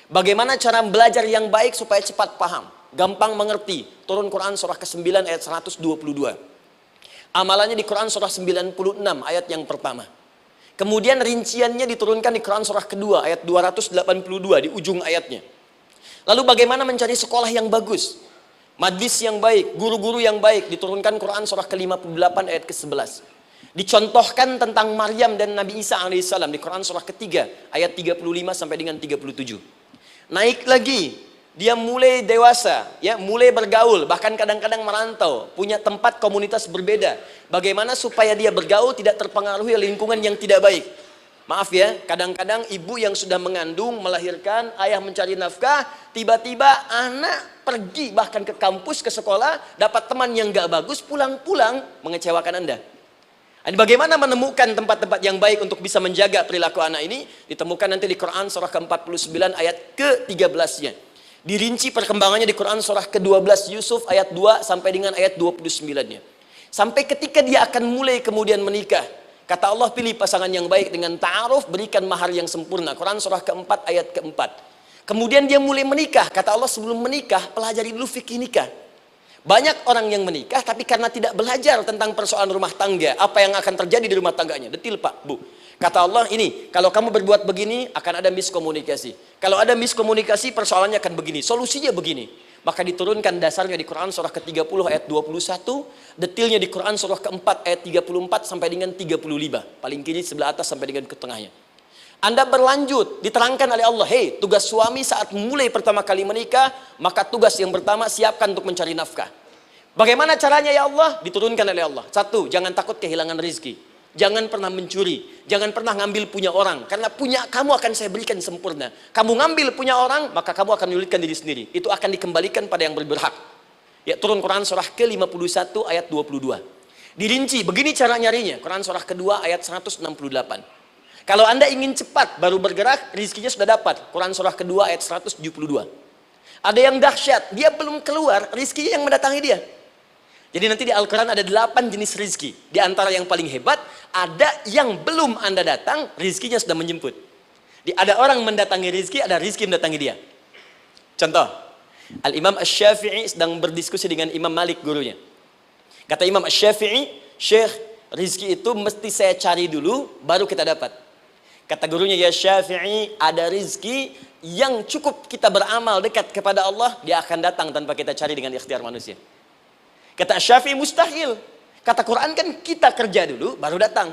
Bagaimana cara belajar yang baik supaya cepat paham, gampang mengerti. Turun Quran surah ke-9 ayat 122. Amalannya di Quran surah 96 ayat yang pertama. Kemudian rinciannya diturunkan di Quran surah kedua ayat 282 di ujung ayatnya. Lalu bagaimana mencari sekolah yang bagus, majlis yang baik, guru-guru yang baik, diturunkan Quran surah ke-58 ayat ke-11. Dicontohkan tentang Maryam dan Nabi Isa alaihissalam di Quran surah ketiga ayat 35 sampai dengan 37. Naik lagi, dia mulai dewasa, ya, mulai bergaul, bahkan kadang-kadang merantau, punya tempat komunitas berbeda. Bagaimana supaya dia bergaul tidak terpengaruhi lingkungan yang tidak baik. Maaf ya, kadang-kadang ibu yang sudah mengandung, melahirkan, ayah mencari nafkah, tiba-tiba anak pergi bahkan ke kampus, ke sekolah, dapat teman yang gak bagus, pulang-pulang mengecewakan Anda. Dan bagaimana menemukan tempat-tempat yang baik untuk bisa menjaga perilaku anak ini? Ditemukan nanti di Quran surah ke-49 ayat ke-13-nya. Dirinci perkembangannya di Quran surah ke-12 Yusuf ayat 2 sampai dengan ayat 29-nya. Sampai ketika dia akan mulai kemudian menikah, kata Allah, pilih pasangan yang baik dengan ta'aruf, berikan mahar yang sempurna. Quran surah ke-4 ayat ke-4. Kemudian dia mulai menikah, kata Allah, sebelum menikah pelajari dulu fikih nikah. Banyak orang yang menikah tapi karena tidak belajar tentang persoalan rumah tangga, apa yang akan terjadi di rumah tangganya. Detil Pak, Bu. Kata Allah, ini kalau kamu berbuat begini akan ada miskomunikasi. Kalau ada miskomunikasi persoalannya akan begini, solusinya begini. Maka diturunkan dasarnya di Quran surah ke-30 ayat 21, detilnya di Quran surah ke-4 ayat 34 sampai dengan 35. Paling kiri sebelah atas sampai dengan ke tengahnya. Anda berlanjut, diterangkan oleh Allah, hei, tugas suami saat mulai pertama kali menikah, maka tugas yang pertama siapkan untuk mencari nafkah. Bagaimana caranya ya Allah? Diturunkan oleh Allah. Satu, jangan takut kehilangan rezeki. Jangan pernah mencuri, jangan pernah ngambil punya orang, karena punya kamu akan saya berikan sempurna. Kamu ngambil punya orang, maka kamu akan menyulitkan diri sendiri. Itu akan dikembalikan pada yang berhak. Ya, turun Quran surah ke-51 ayat 22. Dirinci, begini cara nyarinya. Quran surah kedua ayat 168. Kalau Anda ingin cepat baru bergerak, rizkinya sudah dapat. Quran surah kedua ayat 172. Ada yang dahsyat, dia belum keluar, rizkinya yang mendatangi dia. Jadi nanti di Al-Quran ada 8 jenis rizki. Di antara yang paling hebat, ada yang belum Anda datang, rizkinya sudah menjemput. Ada orang mendatangi rizki, ada rizki mendatangi dia. Contoh, Al-Imam Asy-Syafi'i sedang berdiskusi dengan Imam Malik, gurunya. Kata Imam Asy-Syafi'i, Syekh, rizki itu mesti saya cari dulu, baru kita dapat. Kata gurunya, ya Syafi'i, ada rizki yang cukup kita beramal dekat kepada Allah, dia akan datang tanpa kita cari dengan ikhtiar manusia. Kata Syafi'i, mustahil. Kata Quran kan kita kerja dulu baru datang.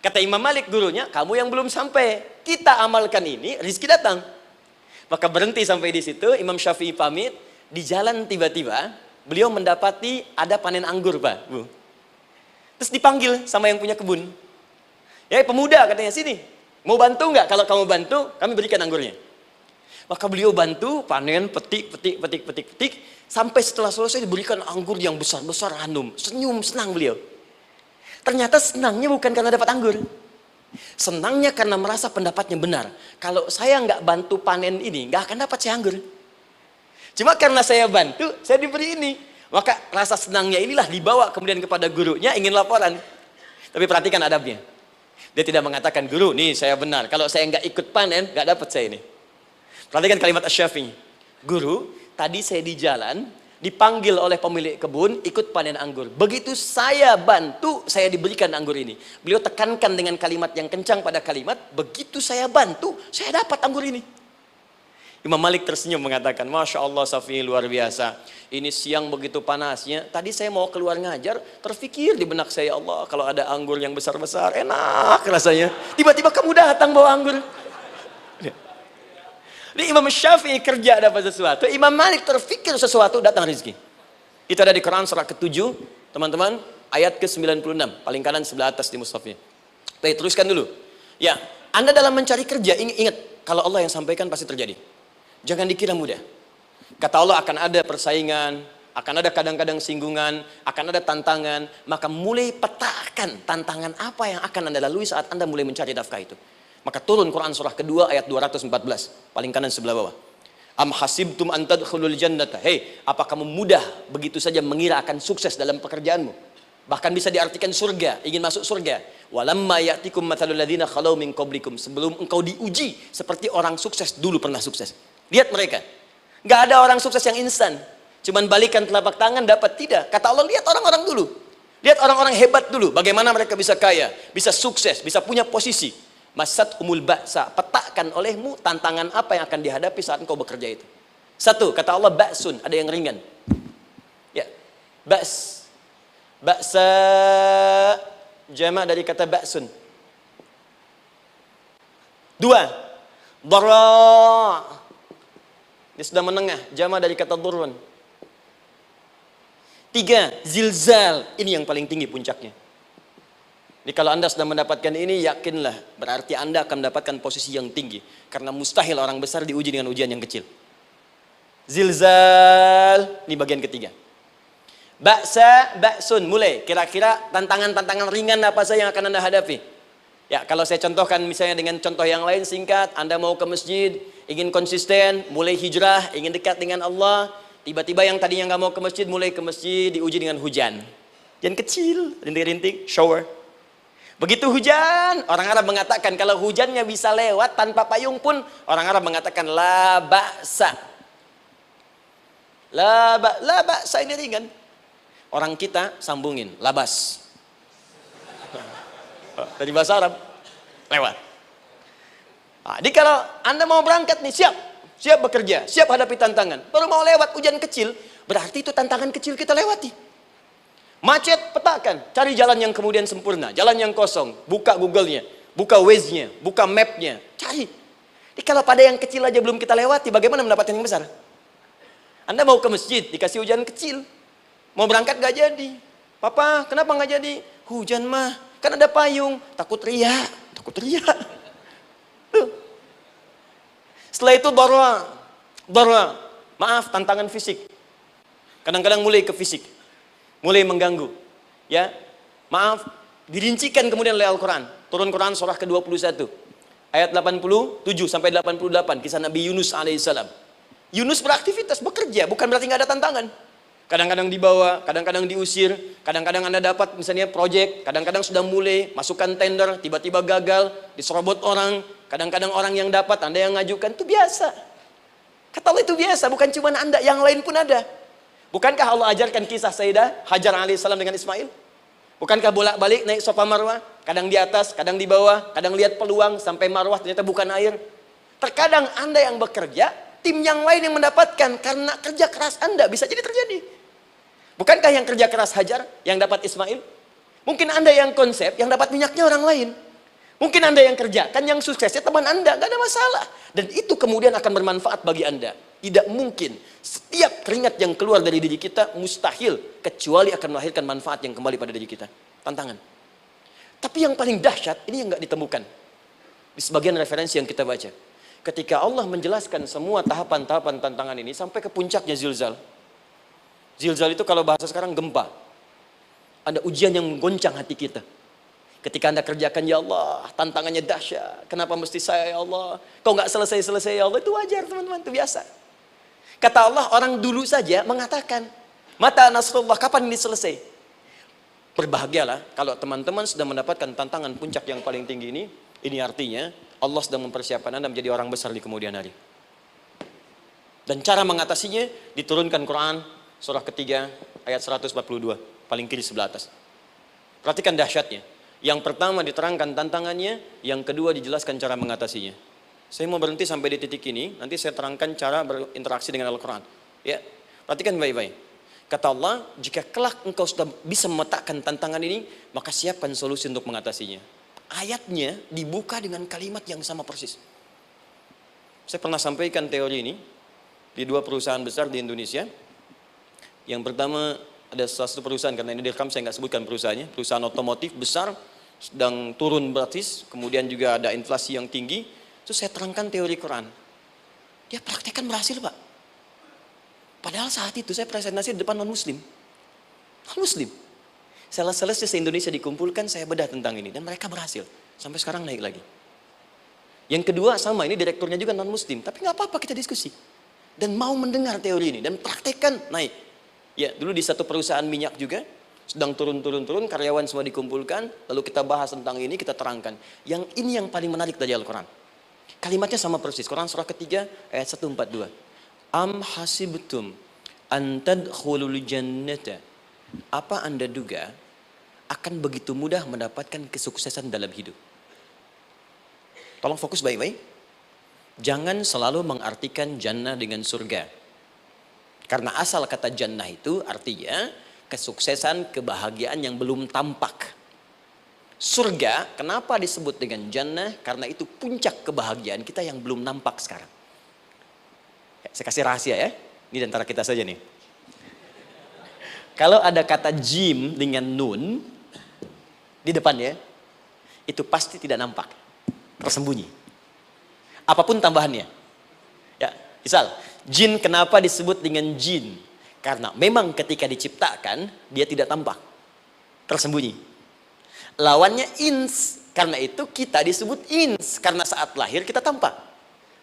Kata Imam Malik gurunya, kamu yang belum sampai, kita amalkan ini, rizki datang. Maka berhenti sampai di situ. Imam Syafi'i pamit. Di jalan tiba-tiba beliau mendapati ada panen anggur, Pak, Bu. Terus dipanggil sama yang punya kebun. Ya, pemuda, katanya, sini, mau bantu nggak? Kalau kamu bantu, kami berikan anggurnya. Maka beliau bantu, panen, petik. Sampai setelah selesai diberikan anggur yang besar-besar, hanum. Senyum, senang beliau. Ternyata senangnya bukan karena dapat anggur. Senangnya karena merasa pendapatnya benar. Kalau saya nggak bantu panen ini, nggak akan dapat saya anggur. Cuma karena saya bantu, saya diberi ini. Maka rasa senangnya inilah dibawa kemudian kepada gurunya, ingin laporan. Tapi perhatikan adabnya. Dia tidak mengatakan, guru, nih saya benar. Kalau saya nggak ikut panen, nggak dapat saya ini. Perhatikan kalimat Asy-Syafi'i. Guru, tadi saya di jalan, dipanggil oleh pemilik kebun, ikut panen anggur. Begitu saya bantu, saya diberikan anggur ini. Beliau tekankan dengan kalimat yang kencang pada kalimat, begitu saya bantu, saya dapat anggur ini. Imam Malik tersenyum mengatakan, Masya Allah Syafi'i, luar biasa. Ini siang begitu panasnya, tadi saya mau keluar ngajar, terfikir di benak saya, Allah, kalau ada anggur yang besar-besar, enak rasanya. Tiba-tiba kamu datang bawa anggur. Jadi Imam Syafi'i kerja dapat sesuatu, Imam Malik terfikir sesuatu, datang rezeki. Itu ada di Quran surah ke-7, teman-teman, ayat ke-96, paling kanan sebelah atas di mushafnya. Baik, teruskan dulu. Ya, Anda dalam mencari kerja, ingat, kalau Allah yang sampaikan pasti terjadi. Jangan dikira mudah. Kata Allah akan ada persaingan, akan ada kadang-kadang singgungan, akan ada tantangan, maka mulai petakan tantangan apa yang akan Anda lalui saat Anda mulai mencari nafkah itu. Maka turun Quran surah kedua ayat 214, paling kanan sebelah bawah. Am hasibtum an tadkhulul jannata. Hei, apa kamu mudah begitu saja mengira akan sukses dalam pekerjaanmu? Bahkan bisa diartikan surga, ingin masuk surga. Walamma ya'tikum mathalul ladzina khalau min qablikum. Sebelum engkau diuji seperti orang sukses dulu pernah sukses. Lihat mereka. Enggak ada orang sukses yang instan. Cuman balikan telapak tangan dapat, tidak. Kata Allah, lihat orang-orang dulu. Lihat orang-orang hebat dulu, bagaimana mereka bisa kaya, bisa sukses, bisa punya posisi. Masat umul ba'sa, petakan olehmu tantangan apa yang akan dihadapi saat engkau bekerja itu. Satu, kata Allah ba'sun, ada yang ringan. Ya, ba's. Ba'sa jamak dari kata ba'sun. Dua, dara. Dia sudah menengah, jamak dari kata durun. Tiga, zilzal. Ini yang paling tinggi puncaknya. Jadi kalau Anda sudah mendapatkan ini, yakinlah, berarti Anda akan mendapatkan posisi yang tinggi. Karena mustahil orang besar diuji dengan ujian yang kecil. Zilzal, ini bagian ketiga. Ba'sa, ba'sun, mulai. Kira-kira tantangan-tantangan ringan apa saja yang akan Anda hadapi? Ya, kalau saya contohkan misalnya dengan contoh yang lain singkat, Anda mau ke masjid, ingin konsisten, mulai hijrah, ingin dekat dengan Allah, tiba-tiba yang tadinya nggak mau ke masjid, mulai ke masjid, diuji dengan hujan. Hujan kecil, rintik-rintik, shower. Begitu hujan, orang Arab mengatakan kalau hujannya bisa lewat tanpa payung pun, orang Arab mengatakan la ba'sa. La ba'sa ini ringan. Orang kita sambungin, labas. Dari bahasa Arab, lewat. Nah, jadi kalau Anda mau berangkat nih, siap bekerja, siap hadapi tantangan. Baru mau lewat hujan kecil, berarti itu tantangan kecil kita lewati. Macet, petakan, cari jalan yang kemudian sempurna, jalan yang kosong, buka Google-nya, buka Waze-nya, buka map-nya, cari. Jadi kalau pada yang kecil aja belum kita lewati, bagaimana mendapatkan yang besar? Anda mau ke masjid, dikasih hujan kecil, mau berangkat gak jadi. Papa, kenapa gak jadi? Hujan mah, kan ada payung, takut riak. Tuh. Setelah itu darwa, maaf, tantangan fisik. Kadang-kadang mulai ke fisik, mulai mengganggu. Ya, maaf, dirincikan kemudian oleh Al-Quran. Turun Quran surah ke-21. Ayat 87 sampai 88, kisah Nabi Yunus alaihissalam. Yunus beraktivitas, bekerja, bukan berarti nggak ada tantangan. Kadang-kadang dibawa, kadang-kadang diusir, kadang-kadang Anda dapat misalnya proyek, kadang-kadang sudah mulai, masukkan tender, tiba-tiba gagal, diserobot orang, kadang-kadang orang yang dapat, Anda yang ngajukan, itu biasa. Kata Allah itu biasa, bukan cuma Anda, yang lain pun ada. Bukankah Allah ajarkan kisah Sayyidah Hajar alaihissalam dengan Ismail? Bukankah bolak-balik naik Safa Marwah, kadang di atas, kadang di bawah, kadang lihat peluang sampai Marwah ternyata bukan air. Terkadang Anda yang bekerja, tim yang lain yang mendapatkan karena kerja keras Anda bisa jadi terjadi. Bukankah yang kerja keras Hajar yang dapat Ismail? Mungkin Anda yang konsep, yang dapat minyaknya orang lain. Mungkin Anda yang kerjakan, yang suksesnya teman Anda, gak ada masalah. Dan itu kemudian akan bermanfaat bagi Anda. Tidak mungkin setiap keringat yang keluar dari diri kita mustahil kecuali akan melahirkan manfaat yang kembali pada diri kita. Tantangan. Tapi yang paling dahsyat ini yang nggak ditemukan di sebagian referensi yang kita baca. Ketika Allah menjelaskan semua tahapan-tahapan tantangan ini sampai ke puncaknya zilzal. Zilzal itu kalau bahasa sekarang gempa. Ada ujian yang menggoncang hati kita. Ketika Anda kerjakan, ya Allah, tantangannya dahsyat. Kenapa mesti saya, ya Allah? Kau nggak selesai-selesai, ya Allah. Itu wajar, teman-teman. Itu biasa. Kata Allah, orang dulu saja mengatakan, mata nasrullah, kapan ini selesai? Berbahagialah kalau teman-teman sudah mendapatkan tantangan puncak yang paling tinggi ini. Ini artinya Allah sedang mempersiapkan Anda menjadi orang besar di kemudian hari. Dan cara mengatasinya diturunkan Quran surah ketiga ayat 142, paling kiri sebelah atas. Perhatikan dahsyatnya. Yang pertama diterangkan tantangannya, yang kedua dijelaskan cara mengatasinya. Saya mau berhenti sampai di titik ini, nanti saya terangkan cara berinteraksi dengan Al-Quran. Ya, perhatikan baik-baik. Kata Allah, jika kelak engkau sudah bisa memetakan tantangan ini, maka siapkan solusi untuk mengatasinya. Ayatnya dibuka dengan kalimat yang sama persis. Saya pernah sampaikan teori ini di dua perusahaan besar di Indonesia. Yang pertama ada salah satu perusahaan, karena ini direkam saya nggak sebutkan perusahaannya, perusahaan otomotif besar, sedang turun gratis, kemudian juga ada inflasi yang tinggi. Terus saya terangkan teori Quran. Dia praktekkan berhasil, Pak. Padahal saat itu saya presentasi di depan non-muslim. Non-muslim. Sales-sales se-Indonesia dikumpulkan, saya bedah tentang ini. Dan mereka berhasil. Sampai sekarang naik lagi. Yang kedua sama, ini direkturnya juga non-muslim. Tapi nggak apa-apa, kita diskusi. Dan mau mendengar teori ini. Dan praktekkan, naik. Ya, dulu di satu perusahaan minyak juga. Sedang turun, karyawan semua dikumpulkan. Lalu kita bahas tentang ini, kita terangkan. Yang ini yang paling menarik dari Al-Quran. Kalimatnya sama persis. Quran surah ketiga ayat 142. Am hasibtum an tadkhulul jannata. Apa Anda duga akan begitu mudah mendapatkan kesuksesan dalam hidup? Tolong fokus baik-baik. Jangan selalu mengartikan jannah dengan surga. Karena asal kata jannah itu artinya kesuksesan, kebahagiaan yang belum tampak. Surga, kenapa disebut dengan jannah? Karena itu puncak kebahagiaan kita yang belum nampak sekarang. Saya kasih rahasia ya. Ini antara kita saja nih. Kalau ada kata jim dengan nun di depannya, itu pasti tidak nampak, tersembunyi. Apapun tambahannya. Ya, misal, jin kenapa disebut dengan jin? Karena memang ketika diciptakan, dia tidak tampak, tersembunyi. Lawannya ins, karena itu kita disebut ins, karena saat lahir kita tampak.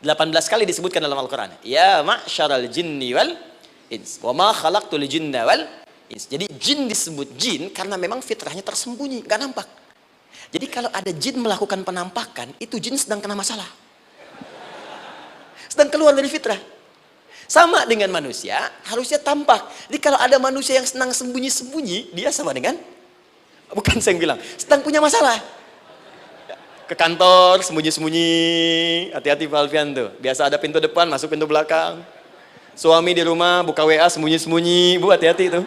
18 kali disebutkan dalam Al-Quran. Ya ma'syaral jinni wal ins, wa ma khalaqtul jinna wal ins. Jadi jin disebut jin karena memang fitrahnya tersembunyi, nggak nampak. Jadi kalau ada jin melakukan penampakan, itu jin sedang kena masalah. Sedang keluar dari fitrah. Sama dengan manusia, harusnya tampak. Jadi kalau ada manusia yang senang sembunyi-sembunyi, dia sama dengan, bukan saya yang bilang, sedang punya masalah. Ke kantor, sembunyi-sembunyi, hati-hati Pak Alfian tuh. Biasa ada pintu depan, masuk pintu belakang. Suami di rumah, buka WA, sembunyi-sembunyi, Bu hati-hati tuh.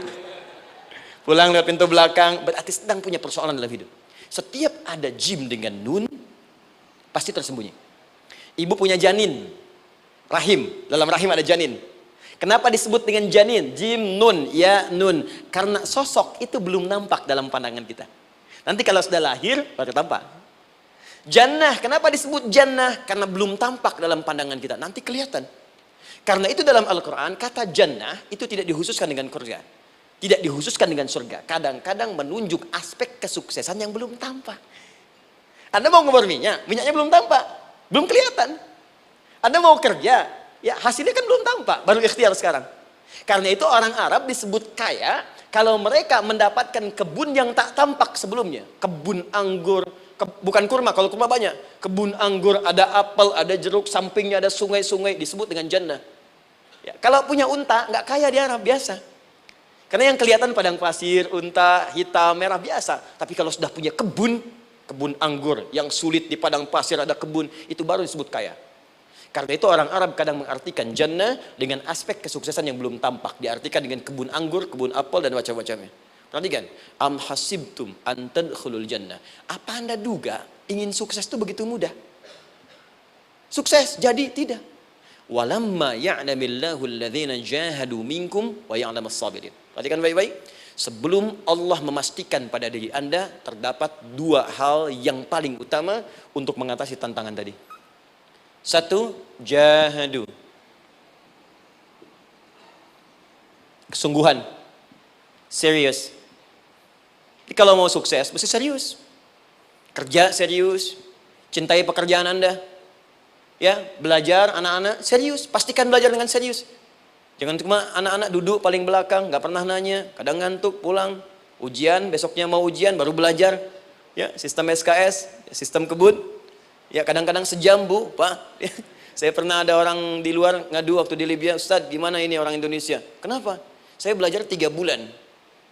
Pulang lewat pintu belakang, berarti sedang punya persoalan dalam hidup. Setiap ada jim dengan nun, pasti tersembunyi. Ibu punya janin, rahim, dalam rahim ada janin. Kenapa disebut dengan janin? Jim, nun, ya, nun. Karena sosok itu belum nampak dalam pandangan kita. Nanti kalau sudah lahir, baru tampak. Jannah, kenapa disebut jannah? Karena belum tampak dalam pandangan kita, nanti kelihatan. Karena itu dalam Al-Quran, kata jannah itu tidak dikhususkan dengan surga. Tidak dikhususkan dengan surga. Kadang-kadang menunjuk aspek kesuksesan yang belum tampak. Anda mau ngebor minyak, minyaknya belum tampak, belum kelihatan. Anda mau kerja, ya hasilnya kan belum tampak, baru ikhtiar sekarang. Karena itu orang Arab disebut kaya, kalau mereka mendapatkan kebun yang tak tampak sebelumnya. Kebun anggur, bukan kurma, kalau kurma banyak. Kebun anggur, ada apel, ada jeruk, sampingnya ada sungai-sungai, disebut dengan jannah. Ya, kalau punya unta, nggak kaya di Arab, biasa. Karena yang kelihatan padang pasir, unta, hitam, merah, biasa. Tapi kalau sudah punya kebun, kebun anggur, yang sulit di padang pasir ada kebun, itu baru disebut kaya. Karena itu orang Arab kadang mengartikan jannah dengan aspek kesuksesan yang belum tampak. Diartikan dengan kebun anggur, kebun apel, dan macam-macamnya. Perhatikan, am hasibtum an tadkhulul jannah. Apa Anda duga ingin sukses itu begitu mudah? Sukses jadi tidak. Walamma ya'lamillahu alladhina jahadu minkum wa ya'lamas sabirin. Perhatikan baik-baik. Sebelum Allah memastikan pada diri Anda terdapat dua hal yang paling utama untuk mengatasi tantangan tadi. Satu, jahadu. Kesungguhan. Serius. Jadi kalau mau sukses, mesti serius. Kerja serius. Cintai pekerjaan Anda. Ya, belajar anak-anak serius. Pastikan belajar dengan serius. Jangan cuma anak-anak duduk paling belakang, nggak pernah nanya, kadang ngantuk, pulang. Ujian, besoknya mau ujian, baru belajar. Ya, sistem SKS, sistem kebun. Ya, kadang-kadang sejam, Bu, Pak. Saya pernah ada orang di luar ngadu waktu di Libya, Ustadz, gimana ini orang Indonesia? Kenapa? Saya belajar 3 bulan.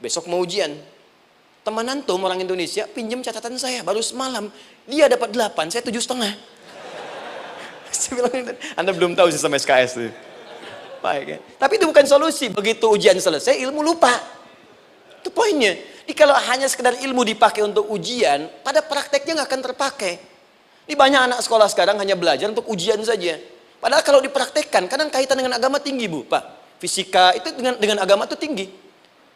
Besok mau ujian. Teman antum orang Indonesia pinjam catatan saya baru semalam. Dia dapat 8, saya 7,5. Saya bilang, Anda belum tahu sistem SKS itu. Baik, ya. Tapi itu bukan solusi. Begitu ujian selesai, ilmu lupa. Itu poinnya. Jadi kalau hanya sekedar ilmu dipakai untuk ujian, pada prakteknya nggak akan terpakai. Ini banyak anak sekolah sekarang hanya belajar untuk ujian saja. Padahal kalau dipraktekkan, kadang kaitan dengan agama tinggi, Bu, Pak. Fisika itu dengan agama itu tinggi.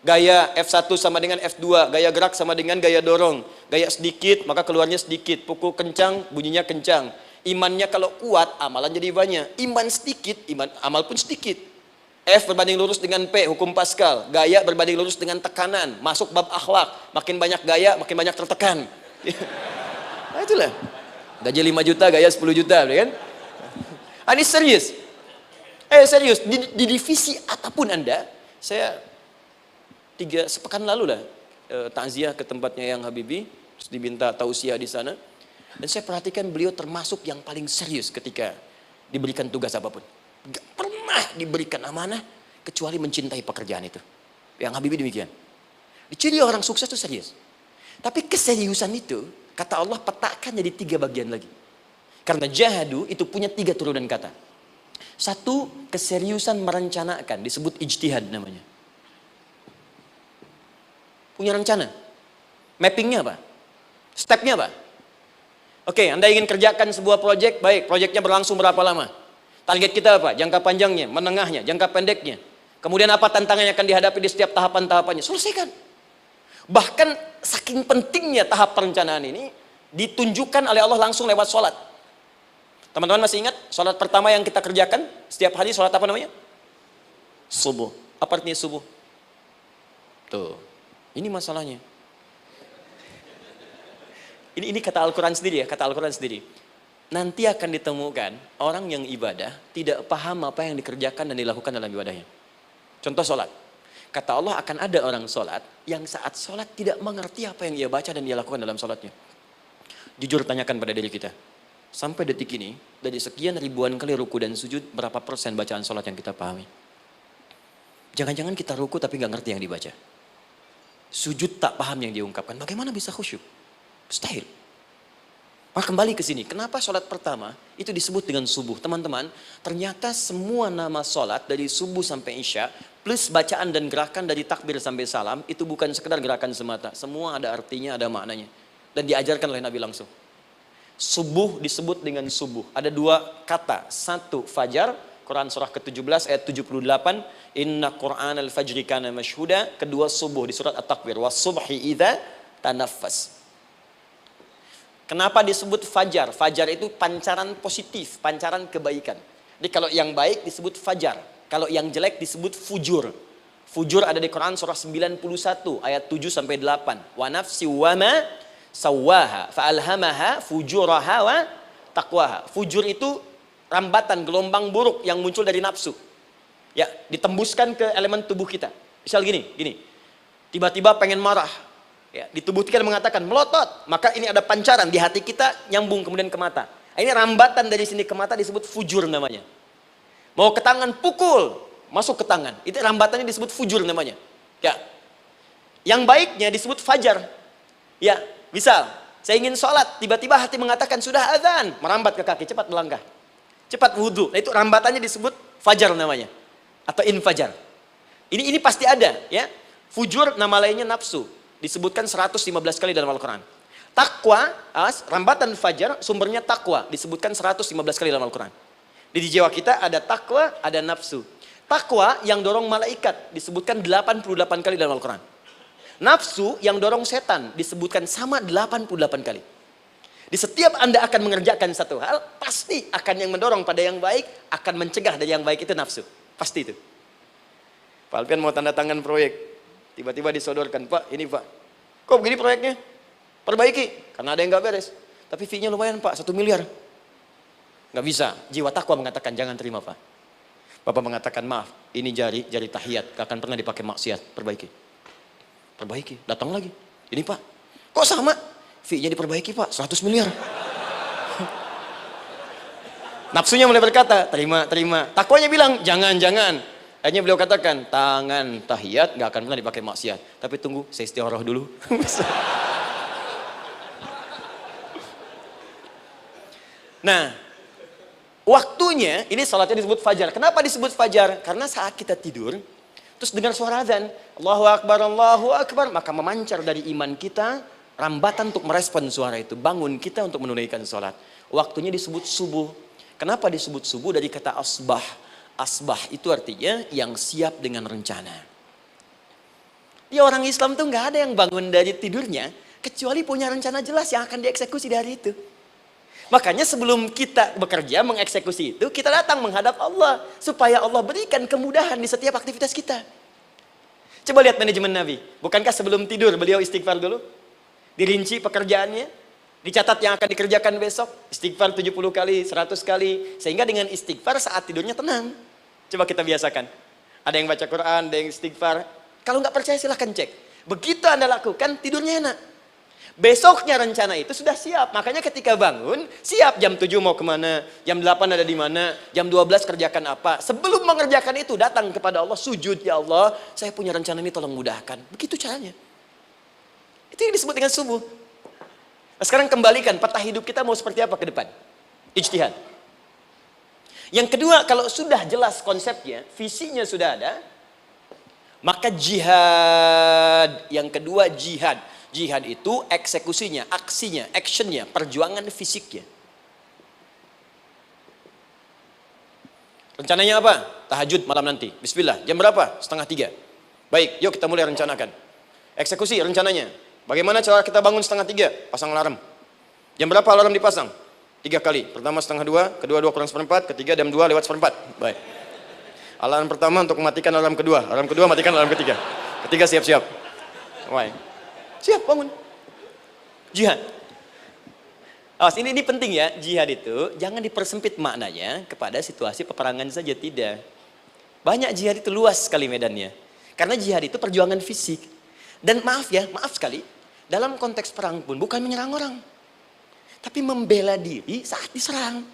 Gaya F1 sama dengan F2, gaya gerak sama dengan gaya dorong. Gaya sedikit, maka keluarnya sedikit. Pukul kencang, bunyinya kencang. Imannya kalau kuat, amalan jadi banyak. Iman sedikit, amal pun sedikit. F berbanding lurus dengan P, hukum Pascal. Gaya berbanding lurus dengan tekanan. Masuk bab akhlak. Makin banyak gaya, makin banyak tertekan. Nah itulah. Gaji 5 juta, gaya 10 juta. Kan? Ini serius. Serius. Di divisi apapun Anda, saya 3 sepekan lalu lah takziah ke tempatnya yang Habibie, terus diminta tausiah di sana. Dan saya perhatikan beliau termasuk yang paling serius ketika diberikan tugas apapun. Gak pernah diberikan amanah kecuali mencintai pekerjaan itu. Yang Habibie demikian. Ciri orang sukses itu serius. Tapi keseriusan itu, kata Allah petakan jadi 3 bagian lagi. Karena jahadu itu punya 3 turunan kata. 1, keseriusan merencanakan, disebut ijtihad namanya. Punya rencana. Mappingnya apa? Stepnya apa? Oke, Anda ingin kerjakan sebuah proyek, baik, proyeknya berlangsung berapa lama? Target kita apa? Jangka panjangnya, menengahnya, jangka pendeknya. Kemudian apa tantangan yang akan dihadapi di setiap tahapan-tahapannya? Selesaikan. Bahkan saking pentingnya tahap perencanaan ini, ditunjukkan oleh Allah langsung lewat sholat. Teman-teman masih ingat sholat pertama yang kita kerjakan setiap hari, sholat apa namanya? Subuh. Apa artinya subuh? Tuh, ini masalahnya. Ini kata Al-Quran sendiri ya, kata Al-Quran sendiri. Nanti akan ditemukan orang yang ibadah tidak paham apa yang dikerjakan dan dilakukan dalam ibadahnya. Contoh sholat. Kata Allah akan ada orang sholat yang saat sholat tidak mengerti apa yang ia baca dan dia lakukan dalam sholatnya. Jujur tanyakan pada diri kita. Sampai detik ini, dari sekian ribuan kali ruku dan sujud, berapa persen bacaan sholat yang kita pahami? Jangan-jangan kita ruku tapi nggak ngerti yang dibaca. Sujud tak paham yang diungkapkan. Bagaimana bisa khusyuk? Mustahil. Maka kembali ke sini. Kenapa sholat pertama itu disebut dengan subuh? Teman-teman, ternyata semua nama sholat dari subuh sampai isya, plus bacaan dan gerakan dari takbir sampai salam, itu bukan sekedar gerakan semata. Semua ada artinya, ada maknanya. Dan diajarkan oleh Nabi langsung. Subuh disebut dengan subuh. Ada 2 kata. 1, fajar. Quran surah ke-17 ayat 78. Inna Qur'an al-fajri kana mashhuda. Kedua, subuh di surat At-Takwir. Was-subhi idza tanaffas. Kenapa disebut fajar? Fajar itu pancaran positif, pancaran kebaikan. Jadi kalau yang baik disebut fajar. Kalau yang jelek disebut fujur. Fujur ada di Quran surah 91 ayat 7 sampai 8. Wa nafsi wa ma sawaha fa'alhamaha fujuraha wa taqwaha. Fujur itu rambatan, gelombang buruk yang muncul dari nafsu. Ya, ditembuskan ke elemen tubuh kita. Misal gini. Tiba-tiba pengen marah. Ya, di tubuh kita mengatakan melotot, maka ini ada pancaran di hati kita nyambung kemudian ke mata. Ini rambatan dari sini ke mata disebut fujur namanya. Mau ke tangan pukul, masuk ke tangan. Itu rambatannya disebut fujur namanya. Ya. Yang baiknya disebut fajar. Ya, misal saya ingin sholat, tiba-tiba hati mengatakan sudah azan, merambat ke kaki, cepat melangkah. Cepat wudhu. Nah, itu rambatannya disebut fajar namanya. Atau infajar. Ini pasti ada, ya. Fujur nama lainnya nafsu. Disebutkan 115 kali dalam Al-Quran. Takwa, rambatan fajar, sumbernya takwa. Disebutkan 115 kali dalam Al-Quran. Di jiwa kita ada takwa, ada nafsu. Takwa yang dorong malaikat, disebutkan 88 kali dalam Al-Quran. Nafsu yang dorong setan, disebutkan sama 88 kali. Di setiap Anda akan mengerjakan satu hal, pasti akan yang mendorong pada yang baik, akan mencegah dari yang baik itu nafsu. Pasti itu. Pak Alpian mau tanda tangan proyek. Tiba-tiba disodorkan, Pak, ini Pak. Kok begini proyeknya? Perbaiki, karena ada yang nggak beres. Tapi fee-nya lumayan Pak, 1 miliar. Nggak bisa, jiwa takwa mengatakan jangan terima Pak. Bapak mengatakan maaf, ini jari tahiyat, gak akan pernah dipakai maksiat, perbaiki, datang lagi. Ini Pak, kok sama? Fee-nya diperbaiki Pak, 100 miliar. Nafsunya mulai berkata, terima. Takwanya bilang, jangan. Akhirnya beliau katakan, tangan tahiyat gak akan pernah dipakai maksiat. Tapi tunggu, saya istiqoroh dulu. Nah, waktunya, ini salatnya disebut fajar. Kenapa disebut fajar? Karena saat kita tidur, terus dengar suara azan, Allahu Akbar, maka memancar dari iman kita, rambatan untuk merespon suara itu. Bangun kita untuk menunaikan salat. Waktunya disebut subuh. Kenapa disebut subuh? Dari kata asbah. Asbah itu artinya yang siap dengan rencana. Ya, orang Islam tuh nggak ada yang bangun dari tidurnya kecuali punya rencana jelas yang akan dieksekusi dari itu. Makanya sebelum kita bekerja mengeksekusi itu, kita datang menghadap Allah supaya Allah berikan kemudahan di setiap aktivitas kita. Coba lihat manajemen Nabi. Bukankah sebelum tidur beliau istighfar dulu? Dirinci pekerjaannya, dicatat yang akan dikerjakan besok, istighfar 70 kali, 100 kali, sehingga dengan istighfar saat tidurnya tenang. Coba kita biasakan. Ada yang baca Quran, ada yang istighfar. Kalau nggak percaya silahkan cek. Begitu Anda lakukan, tidurnya enak. Besoknya rencana itu sudah siap. Makanya ketika bangun, siap jam 7 mau kemana, jam 8 ada di mana, jam 12 kerjakan apa. Sebelum mengerjakan itu, datang kepada Allah, sujud, ya Allah, saya punya rencana ini tolong mudahkan. Begitu caranya. Itu yang disebut dengan subuh. Nah, sekarang kembalikan peta hidup kita mau seperti apa ke depan. Ijtihad. Yang kedua, kalau sudah jelas konsepnya, visinya sudah ada, maka jihad. Yang kedua jihad. Jihad itu eksekusinya, aksinya, actionnya, perjuangan fisiknya. Rencananya apa? Tahajud malam nanti. Bismillah. Jam berapa? 2:30. Baik, yuk kita mulai rencanakan. Eksekusi rencananya. Bagaimana cara kita bangun 2:30? Pasang alarm. Jam berapa alarm dipasang? 3 kali. Pertama 1:30, kedua 2 kurang 1/4, ketiga jam 2 lewat 1/4. Baik. Alarm pertama untuk mematikan alarm kedua. Alarm kedua matikan alarm ketiga. Ketiga siap-siap. Baik. Siap bangun. Jihad. Awas, ini penting ya, jihad itu jangan dipersempit maknanya kepada situasi peperangan saja, tidak. Banyak jihad itu luas sekali medannya. Karena jihad itu perjuangan fisik. Dan maaf sekali, dalam konteks perang pun bukan menyerang orang. Tapi membela diri saat diserang.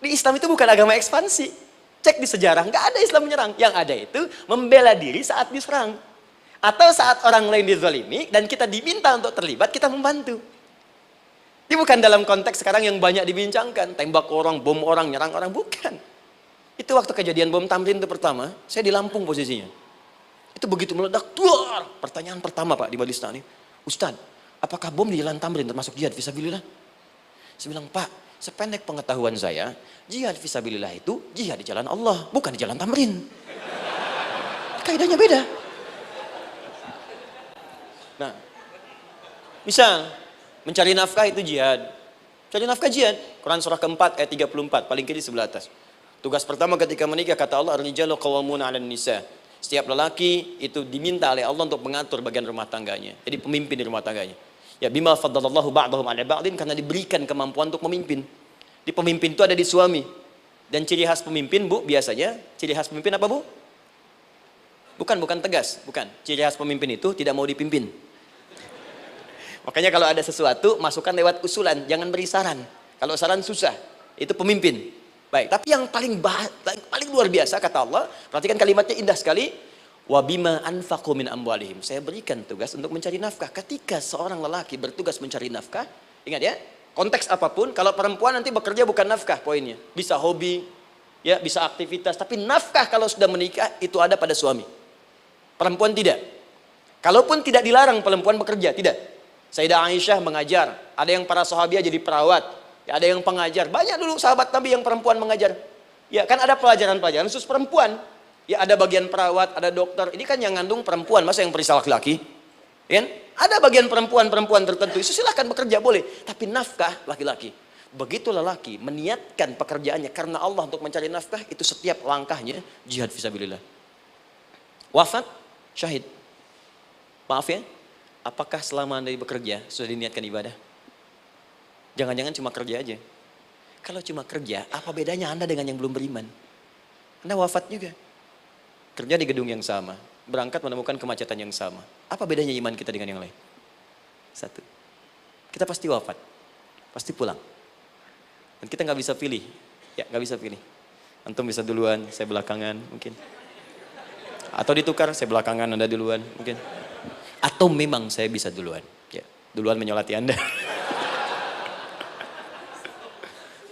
Di Islam itu bukan agama ekspansi. Cek di sejarah, nggak ada Islam menyerang. Yang ada itu membela diri saat diserang. Atau saat orang lain dizalimi dan kita diminta untuk terlibat, kita membantu. Ini bukan dalam konteks sekarang yang banyak dibincangkan, tembak orang, bom orang, nyerang orang, bukan. Itu waktu kejadian bom Tamrin itu pertama, saya di Lampung posisinya. Itu begitu meledak, duar. Pertanyaan pertama Pak di Majelis Taklim, Ustadz, apakah bom di Jalan Tamrin termasuk jihad fisabilillah? Saya bilang, Pak, sependek pengetahuan saya, jihad fisabilillah itu jihad di jalan Allah, bukan di Jalan Tamrin. Kaidahnya beda. Nah, misal mencari nafkah itu jihad. Cari nafkah jihad. Quran surah keempat ayat 34, paling kiri sebelah atas. Tugas pertama ketika menikah, kata Allah, ar-rijalu qawwamuna 'alan nisa. Setiap lelaki itu diminta oleh Allah untuk mengatur bagian rumah tangganya. Jadi pemimpin di rumah tangganya. Ya bima faddalallahu ba'dahum 'ala ba'din, karena diberikan kemampuan untuk memimpin. Di pemimpin itu ada di suami. Dan ciri khas pemimpin, Bu, biasanya ciri khas pemimpin apa, Bu? Bukan tegas, bukan. Ciri khas pemimpin itu tidak mau dipimpin. Makanya kalau ada sesuatu, masukkan lewat usulan, jangan beri saran. Kalau saran susah, itu pemimpin. Baik, tapi yang paling luar biasa kata Allah, perhatikan kalimatnya indah sekali. Wa bima anfaqu min amwalihim. Saya berikan tugas untuk mencari nafkah. Ketika seorang lelaki bertugas mencari nafkah, ingat ya, konteks apapun, kalau perempuan nanti bekerja bukan nafkah poinnya. Bisa hobi, ya, bisa aktivitas, tapi nafkah kalau sudah menikah itu ada pada suami. Perempuan tidak. Kalaupun tidak dilarang perempuan bekerja, tidak. Sayyidah Aisyah mengajar, ada yang para sahabiah jadi perawat, ya, ada yang pengajar. Banyak dulu sahabat Nabi yang perempuan mengajar. Ya, kan ada pelajaran-pelajaran khusus perempuan. Ya, ada bagian perawat, ada dokter. Ini kan yang ngandung perempuan, masa yang periksa laki-laki? Ya, ada bagian perempuan tertentu, itu silahkan bekerja boleh. Tapi nafkah laki-laki. Begitu lelaki meniatkan pekerjaannya karena Allah untuk mencari nafkah, itu setiap langkahnya jihad fisabilillah. Wafat, syahid. Maaf ya. Apakah selama Anda bekerja sudah diniatkan ibadah? Jangan-jangan cuma kerja aja. Kalau cuma kerja, apa bedanya Anda dengan yang belum beriman? Anda wafat juga. Kerja di gedung yang sama. Berangkat menemukan kemacetan yang sama. Apa bedanya iman kita dengan yang lain? Satu. Kita pasti wafat. Pasti pulang. Dan kita nggak bisa pilih. Ya, nggak bisa pilih. Antum bisa duluan, saya belakangan mungkin. Atau ditukar, saya belakangan, Anda duluan mungkin. Atau memang saya bisa duluan. Ya, duluan menyolati Anda.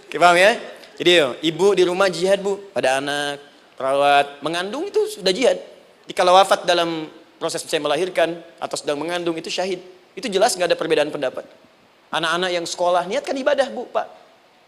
Oke, paham ya? Jadi ibu di rumah jihad, Bu. Pada anak, perawat, mengandung itu sudah jihad. Jadi kalau wafat dalam proses saya melahirkan atau sedang mengandung itu syahid. Itu jelas nggak ada perbedaan pendapat. Anak-anak yang sekolah niatkan ibadah, Bu, Pak.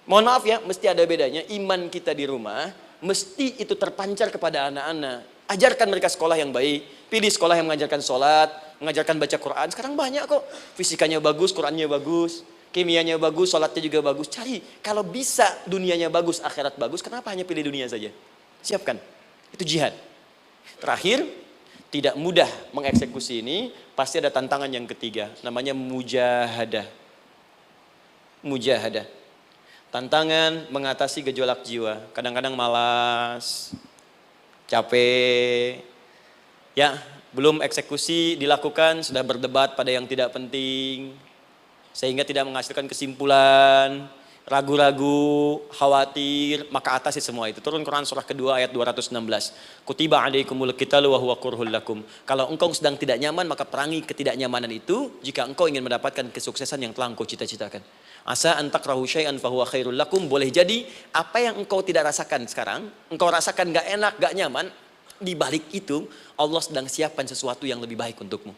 Mohon maaf ya, mesti ada bedanya. Iman kita di rumah mesti itu terpancar kepada anak-anak. Ajarkan mereka sekolah yang baik. Pilih sekolah yang mengajarkan sholat, mengajarkan baca Quran. Sekarang banyak kok. Fisikanya bagus, Qurannya bagus, kimianya bagus, sholatnya juga bagus. Cari. Kalau bisa dunianya bagus, akhirat bagus, kenapa hanya pilih dunia saja? Siapkan. Itu jihad. Terakhir, tidak mudah mengeksekusi ini. Pasti ada tantangan yang ketiga. Namanya mujahadah. Mujahadah. Tantangan mengatasi gejolak jiwa. Kadang-kadang malas, capek, ya, belum eksekusi dilakukan, sudah berdebat pada yang tidak penting, sehingga tidak menghasilkan kesimpulan, ragu-ragu, khawatir, maka atasi semua itu. Turun Quran surah kedua ayat 216. Kutiba alaikumul qitalu wa huwa kurhul lakum. Kalau engkau sedang tidak nyaman, maka perangi ketidaknyamanan itu jika engkau ingin mendapatkan kesuksesan yang telah engkau cita-citakan. Asa an takrahu syai'an fahuwa khairul lakum. Boleh jadi apa yang engkau tidak rasakan sekarang, engkau rasakan gak enak, gak nyaman, di balik itu Allah sedang siapkan sesuatu yang lebih baik untukmu.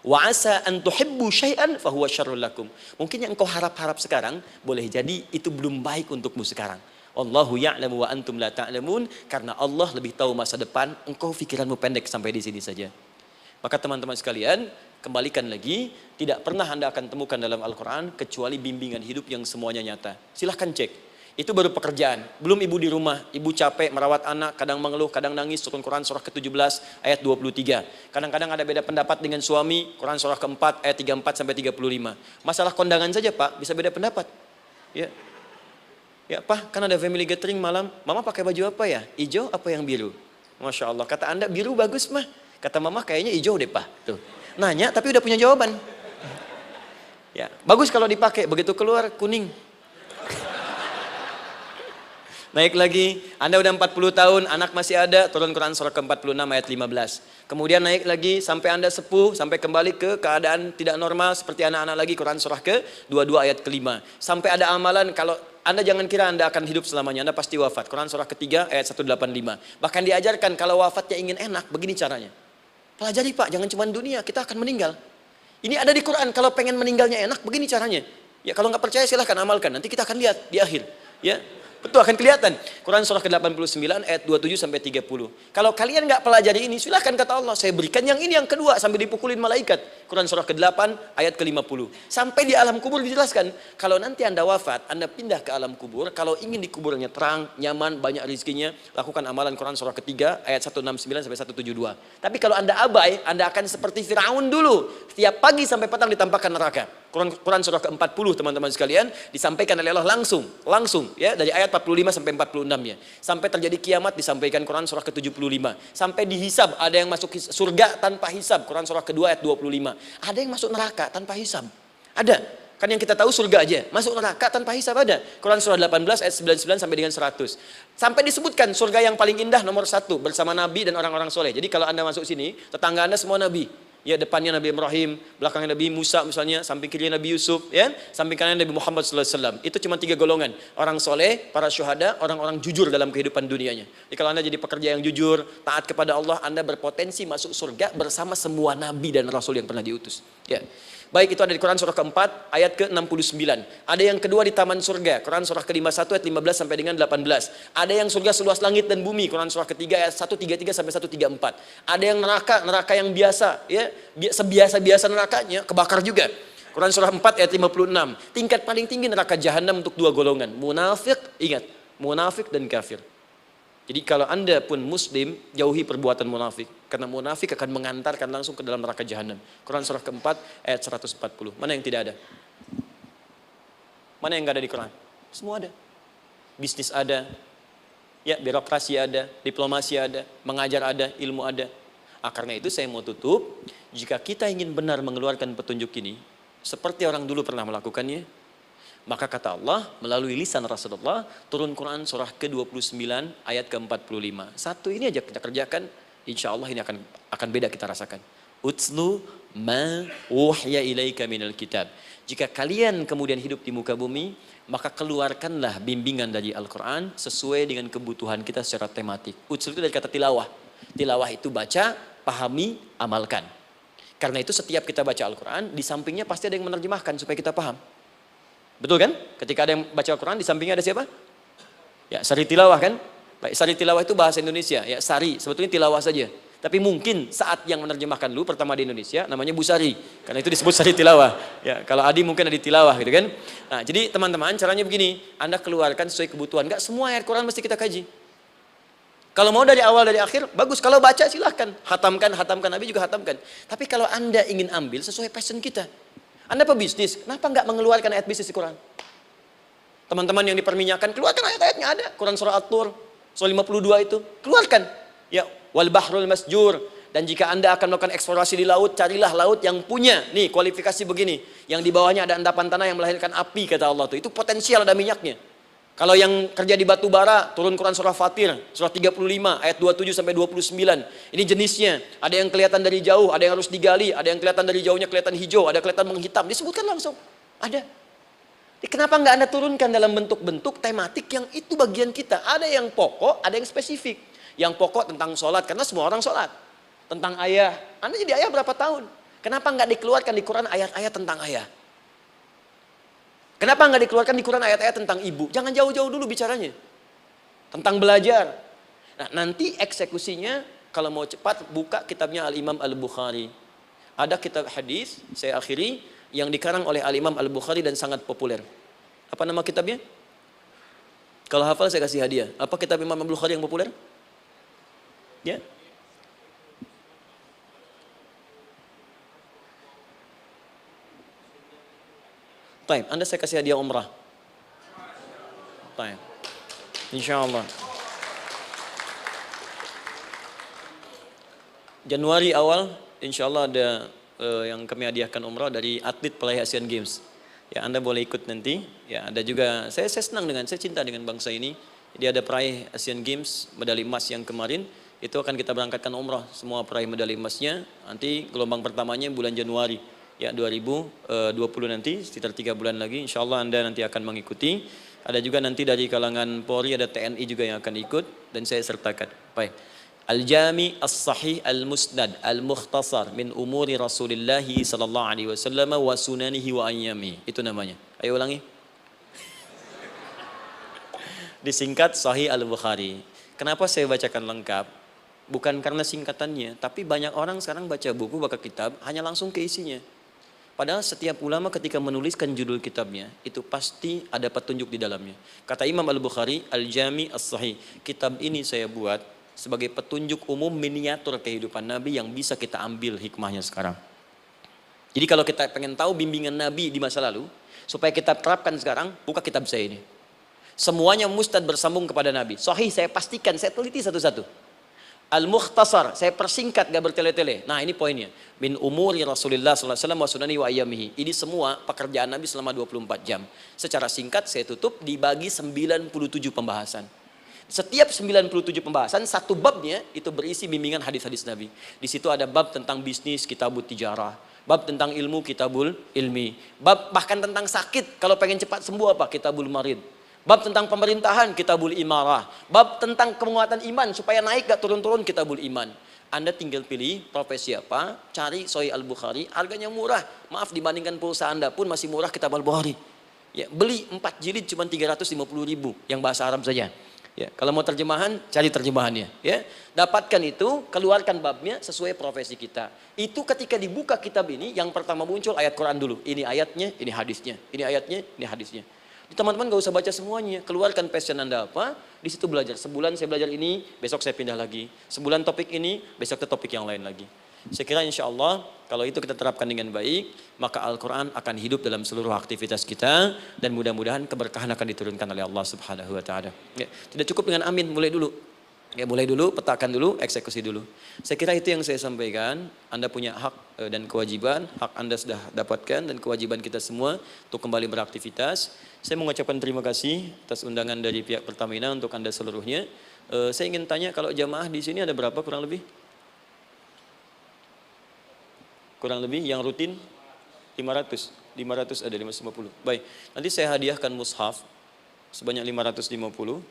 Wa asa an tuhibbu syai'an fahuwa syarrul lakum. Mungkin yang engkau harap-harap sekarang, boleh jadi itu belum baik untukmu sekarang. Allahu ya'lamu wa antum la ta'lamun. Karena Allah lebih tahu masa depan, engkau pikiranmu pendek sampai di sini saja. Maka teman-teman sekalian, kembalikan lagi, tidak pernah Anda akan temukan dalam Al-Quran kecuali bimbingan hidup yang semuanya nyata. Silahkan cek. Itu baru pekerjaan. Belum ibu di rumah, ibu capek merawat anak, kadang mengeluh, kadang nangis, turun Quran surah ke-17 ayat 23. Kadang-kadang ada beda pendapat dengan suami, Quran surah ke-4 ayat 34 sampai 35. Masalah kondangan saja Pak, bisa beda pendapat. Ya. Ya Pak, kan ada family gathering malam, Mama pakai baju apa ya? Hijau apa yang biru? Masya Allah, kata Anda biru bagus mah. Kata Mama kayaknya hijau deh Pak. Tuh. Nanya tapi udah punya jawaban. Ya, bagus kalau dipakai, begitu keluar kuning. Naik lagi, Anda udah 40 tahun, anak masih ada, turun Quran surah ke-46 ayat 15. Kemudian naik lagi sampai Anda sepuh, sampai kembali ke keadaan tidak normal seperti anak-anak lagi, Quran surah ke-22 ayat ke-5. Sampai ada amalan, kalau Anda jangan kira Anda akan hidup selamanya, Anda pasti wafat. Quran surah ke-3 ayat 185. Bahkan diajarkan kalau wafatnya ingin enak, begini caranya. Pelajari Pak, jangan cuma dunia, kita akan meninggal. Ini ada di Quran, kalau pengen meninggalnya enak, begini caranya. Ya kalau nggak percaya silahkan amalkan, nanti kita akan lihat di akhir. Ya. Betul akan kelihatan. Quran surah ke-89 ayat 27 sampai 30. Kalau kalian nggak pelajari ini, silahkan kata Allah, saya berikan yang ini yang kedua sambil dipukulin malaikat. Quran surah ke-8 ayat ke-50. Sampai di alam kubur dijelaskan, kalau nanti Anda wafat, Anda pindah ke alam kubur, kalau ingin di kuburnya terang, nyaman, banyak rezekinya, lakukan amalan Quran surah ke-3 ayat 169 sampai 172. Tapi kalau Anda abai, Anda akan seperti Firaun dulu. Setiap pagi sampai petang ditampakkan neraka. Quran surah ke-40 teman-teman sekalian disampaikan oleh Allah langsung ya dari ayat 45 sampai 46 ya. Sampai terjadi kiamat disampaikan Quran surah ke-75. Sampai dihisab ada yang masuk surga tanpa hisab, Quran surah ke-2 ayat 25. Ada yang masuk neraka tanpa hisab. Ada. Kan yang kita tahu surga aja, masuk neraka tanpa hisab ada. Quran surah 18 ayat 99 sampai dengan 100. Sampai disebutkan surga yang paling indah nomor 1 bersama Nabi dan orang-orang soleh. Jadi kalau Anda masuk sini, tetangga Anda semua Nabi. Ya depannya Nabi Ibrahim, belakangnya Nabi Musa misalnya, samping kirinya Nabi Yusuf, ya, samping kanan Nabi Muhammad SAW. Itu cuma 3 golongan, orang soleh, para syuhada, orang-orang jujur dalam kehidupan dunianya. Jadi kalau Anda jadi pekerja yang jujur, taat kepada Allah, Anda berpotensi masuk surga bersama semua Nabi dan Rasul yang pernah diutus. Ya. Baik, itu ada di Quran surah ke-4 ayat ke-69. Ada yang kedua di taman surga, Quran surah ke-51 ayat 15 sampai dengan 18. Ada yang surga seluas langit dan bumi, Quran surah ke-3 ayat 133 sampai 134. Ada yang neraka yang biasa, ya, sebiasa-biasa nerakanya kebakar juga. Quran surah 4 ayat 56. Tingkat paling tinggi neraka jahanam untuk 2 golongan, munafik, ingat, munafik dan kafir. Jadi kalau Anda pun muslim, jauhi perbuatan munafik. Karena munafik akan mengantarkan langsung ke dalam neraka jahanam. Quran surah ke-4 ayat 140. Mana yang tidak ada? Mana yang nggak ada di Quran? Semua ada. Bisnis ada, ya birokrasi ada, diplomasi ada, mengajar ada, ilmu ada. Karena itu saya mau tutup, jika kita ingin benar mengeluarkan petunjuk ini, seperti orang dulu pernah melakukannya, maka kata Allah melalui lisan Rasulullah turun Quran surah ke-29 ayat ke-45. Satu ini aja kita kerjakan, insya Allah ini akan beda kita rasakan. Utslu ma wuhya ilaika minal kitab. Jika kalian kemudian hidup di muka bumi, maka keluarkanlah bimbingan dari Al-Quran sesuai dengan kebutuhan kita secara tematik. Utslu itu dari kata tilawah. Tilawah itu baca, pahami, amalkan. Karena itu setiap kita baca Al-Quran, di sampingnya pasti ada yang menerjemahkan supaya kita paham. Betul kan? Ketika ada yang baca Al-Quran, di sampingnya ada siapa? Ya, sari tilawah kan? Baik, sari tilawah itu bahasa Indonesia. Ya, sari, sebetulnya tilawah saja. Tapi mungkin saat yang menerjemahkan dulu pertama di Indonesia, namanya Bu Sari. Karena itu disebut sari tilawah. Ya, kalau Adi mungkin ada tilawah gitu kan? Nah, jadi teman-teman, caranya begini. Anda keluarkan sesuai kebutuhan. Enggak semua ayat Quran mesti kita kaji. Kalau mau dari awal, dari akhir, bagus. Kalau baca silahkan. Hatamkan, Nabi juga hatamkan. Tapi kalau Anda ingin ambil sesuai passion kita. Anda pebisnis, kenapa nggak mengeluarkan ayat bisnis di Quran? Teman-teman yang diperminyakan, keluarkan ayat-ayatnya ada. Quran surah At-Tur, surah 52 itu, keluarkan. Ya, wal bahrul masjur. Dan jika Anda akan melakukan eksplorasi di laut, carilah laut yang punya, nih kualifikasi begini. Yang di bawahnya ada endapan tanah yang melahirkan api, kata Allah tuh. Itu potensial ada minyaknya. Kalau yang kerja di batu bara, turun Quran surah Fatir, surah 35, ayat 27 sampai 29. Ini jenisnya. Ada yang kelihatan dari jauh, ada yang harus digali, ada yang kelihatan dari jauhnya kelihatan hijau, ada kelihatan menghitam. Disebutkan langsung. Ada. Kenapa nggak Anda turunkan dalam bentuk-bentuk tematik yang itu bagian kita? Ada yang pokok, ada yang spesifik. Yang pokok tentang sholat, karena semua orang sholat. Tentang ayah. Anda jadi ayah berapa tahun? Kenapa nggak dikeluarkan di Quran ayat-ayat tentang ayah? Kenapa nggak dikeluarkan di Quran ayat-ayat tentang ibu? Jangan jauh-jauh dulu bicaranya. Tentang belajar. Nah, nanti eksekusinya, kalau mau cepat, buka kitabnya Al-Imam Al-Bukhari. Ada kitab hadis, saya akhiri, yang dikarang oleh Al-Imam Al-Bukhari dan sangat populer. Apa nama kitabnya? Kalau hafal saya kasih hadiah. Apa kitab Imam Al-Bukhari yang populer? Ya. Baik, Anda saya kasih hadiah umrah. Baik. Insyaallah. Januari awal, insyaallah ada yang kami hadiahkan umrah dari atlet peraih Asian Games. Ya, Anda boleh ikut nanti. Ya, ada juga saya senang saya cinta dengan bangsa ini. Dia ada peraih Asian Games medali emas yang kemarin, itu akan kita berangkatkan umrah semua peraih medali emasnya. Nanti gelombang pertamanya bulan Januari. Ya, 2020 nanti sekitar 3 bulan lagi, insyaallah Anda nanti akan mengikuti. Ada juga nanti dari kalangan Polri, ada TNI juga yang akan ikut dan saya sertakan. Baik. Al-Jami As-Sahih Al-Musnad Al-Mukhtasar min umuri Rasulillah sallallahu alaihi wasallam wa sunanihi wa ayyami. Itu namanya. Ayo ulangi. Disingkat Sahih Al-Bukhari. Kenapa saya bacakan lengkap? Bukan karena singkatannya, tapi banyak orang sekarang baca buku, baca kitab hanya langsung ke isinya. Padahal setiap ulama ketika menuliskan judul kitabnya, itu pasti ada petunjuk di dalamnya. Kata Imam Al-Bukhari, Al-Jami As-Sahih. Kitab ini saya buat sebagai petunjuk umum miniatur kehidupan Nabi yang bisa kita ambil hikmahnya sekarang. Jadi kalau kita pengen tahu bimbingan Nabi di masa lalu, supaya kita terapkan sekarang, buka kitab saya ini. Semuanya mustad bersambung kepada Nabi. Sahih saya pastikan, saya teliti satu-satu. Al-Mukhtasar, saya persingkat gak bertele-tele. Nah ini poinnya. Min umuri Rasulullah SAW wa sunani wa ayyamihi. Ini semua pekerjaan Nabi selama 24 jam. Secara singkat saya tutup dibagi 97 pembahasan. Setiap 97 pembahasan, satu babnya itu berisi bimbingan hadis-hadis Nabi. Di situ ada bab tentang bisnis, kitabut tijarah. Bab tentang ilmu, kitabul ilmi. Bab bahkan tentang sakit, kalau pengen cepat sembuh apa? Kitabul marid. Bab tentang pemerintahan, kitabul imarah. Bab tentang penguatan iman, supaya naik gak turun-turun, kitabul iman. Anda tinggal pilih profesi apa, cari Sahih Al-Bukhari, harganya murah. Maaf, dibandingkan pulsa Anda pun masih murah kitab Al-Bukhari. Ya, beli 4 jilid cuma 350.000 yang bahasa Arab saja. Ya, kalau mau terjemahan, cari terjemahannya. Ya, dapatkan itu, keluarkan babnya sesuai profesi kita. Itu ketika dibuka kitab ini, yang pertama muncul ayat Quran dulu. Ini ayatnya, ini hadisnya. Ini ayatnya, ini hadisnya. Teman-teman gak usah baca semuanya, keluarkan passion Anda apa, di situ belajar. Sebulan saya belajar ini, besok saya pindah lagi. Sebulan topik ini, besok ke topik yang lain lagi. Saya kira insya Allah kalau itu kita terapkan dengan baik, maka Al-Quran akan hidup dalam seluruh aktivitas kita dan mudah-mudahan keberkahan akan diturunkan oleh Allah Subhanahu Wa Taala. Ya, tidak cukup dengan amin, mulai dulu. Ya, mulai dulu, petakan dulu, eksekusi dulu. Saya kira itu yang saya sampaikan. Anda punya hak dan kewajiban, hak Anda sudah dapatkan dan kewajiban kita semua untuk kembali beraktivitas. Saya mengucapkan terima kasih atas undangan dari pihak Pertamina untuk Anda seluruhnya. Saya ingin tanya, kalau jamaah di sini ada berapa kurang lebih? Kurang lebih yang rutin 500 ada 550. Baik, nanti saya hadiahkan mushaf sebanyak 550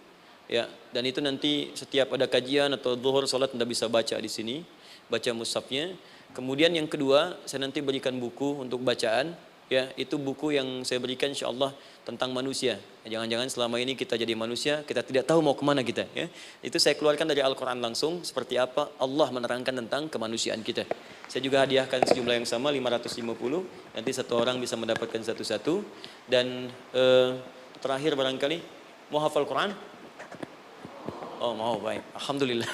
ya, dan itu nanti setiap ada kajian atau zuhur salat Anda bisa baca di sini, baca mushafnya. Kemudian yang kedua, saya nanti berikan buku untuk bacaan ya, itu buku yang saya berikan insyaallah tentang manusia. Jangan-jangan selama ini kita jadi manusia, kita tidak tahu mau kemana kita ya. Itu saya keluarkan dari Al-Quran langsung, seperti apa Allah menerangkan tentang kemanusiaan kita. Saya juga hadiahkan sejumlah yang sama 550, nanti satu orang bisa mendapatkan satu-satu. Dan terakhir barangkali mau hafal Quran? Oh mau, baik, Alhamdulillah.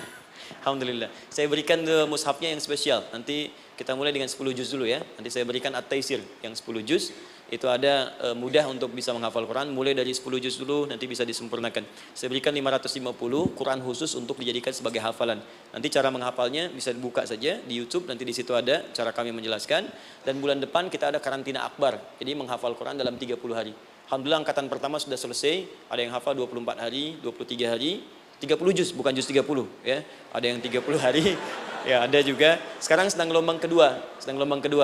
Alhamdulillah. Saya berikan mushafnya yang spesial. Nanti kita mulai dengan 10 juz dulu ya. Nanti saya berikan At-Taisir yang 10 juz. Itu ada mudah untuk bisa menghafal Quran. Mulai dari 10 juz dulu, nanti bisa disempurnakan. Saya berikan 550 Quran khusus untuk dijadikan sebagai hafalan. Nanti cara menghafalnya bisa dibuka saja di YouTube. Nanti di situ ada cara kami menjelaskan. Dan bulan depan kita ada karantina akbar. Jadi menghafal Quran dalam 30 hari. Alhamdulillah angkatan pertama sudah selesai. Ada yang hafal 24 hari, 23 hari. 30 juz, bukan juz 30 ya. Ada yang 30 hari, Ya, ada juga. Sekarang sedang gelombang kedua.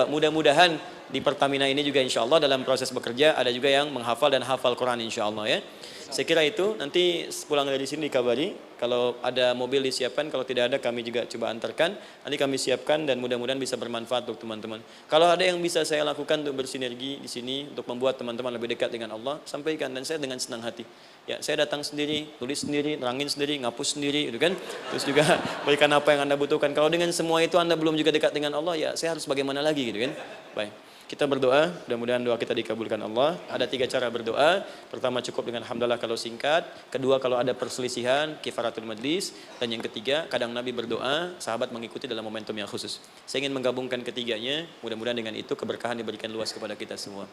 Mudah-mudahan di Pertamina ini juga insya Allah dalam proses bekerja ada juga yang menghafal dan hafal Quran insya Allah ya. Saya kira itu, nanti pulang dari sini dikabari. Kalau ada mobil disiapkan, kalau tidak ada kami juga coba antarkan. Nanti kami siapkan dan mudah-mudahan bisa bermanfaat untuk teman-teman. Kalau ada yang bisa saya lakukan untuk bersinergi di sini, untuk membuat teman-teman lebih dekat dengan Allah, sampaikan. Dan saya dengan senang hati. Ya, saya datang sendiri, tulis sendiri, terangin sendiri, ngapus sendiri, gitu kan. Terus juga berikan apa yang Anda butuhkan. Kalau dengan semua itu Anda belum juga dekat dengan Allah, ya saya harus bagaimana lagi, gitu kan. Baik. Kita berdoa, mudah-mudahan doa kita dikabulkan Allah. Ada 3 cara berdoa. Pertama cukup dengan hamdalah kalau singkat. Kedua kalau ada perselisihan, kifaratul majlis. Dan yang ketiga, kadang Nabi berdoa, sahabat mengikuti dalam momentum yang khusus. Saya ingin menggabungkan ketiganya. Mudah-mudahan dengan itu keberkahan diberikan luas kepada kita semua.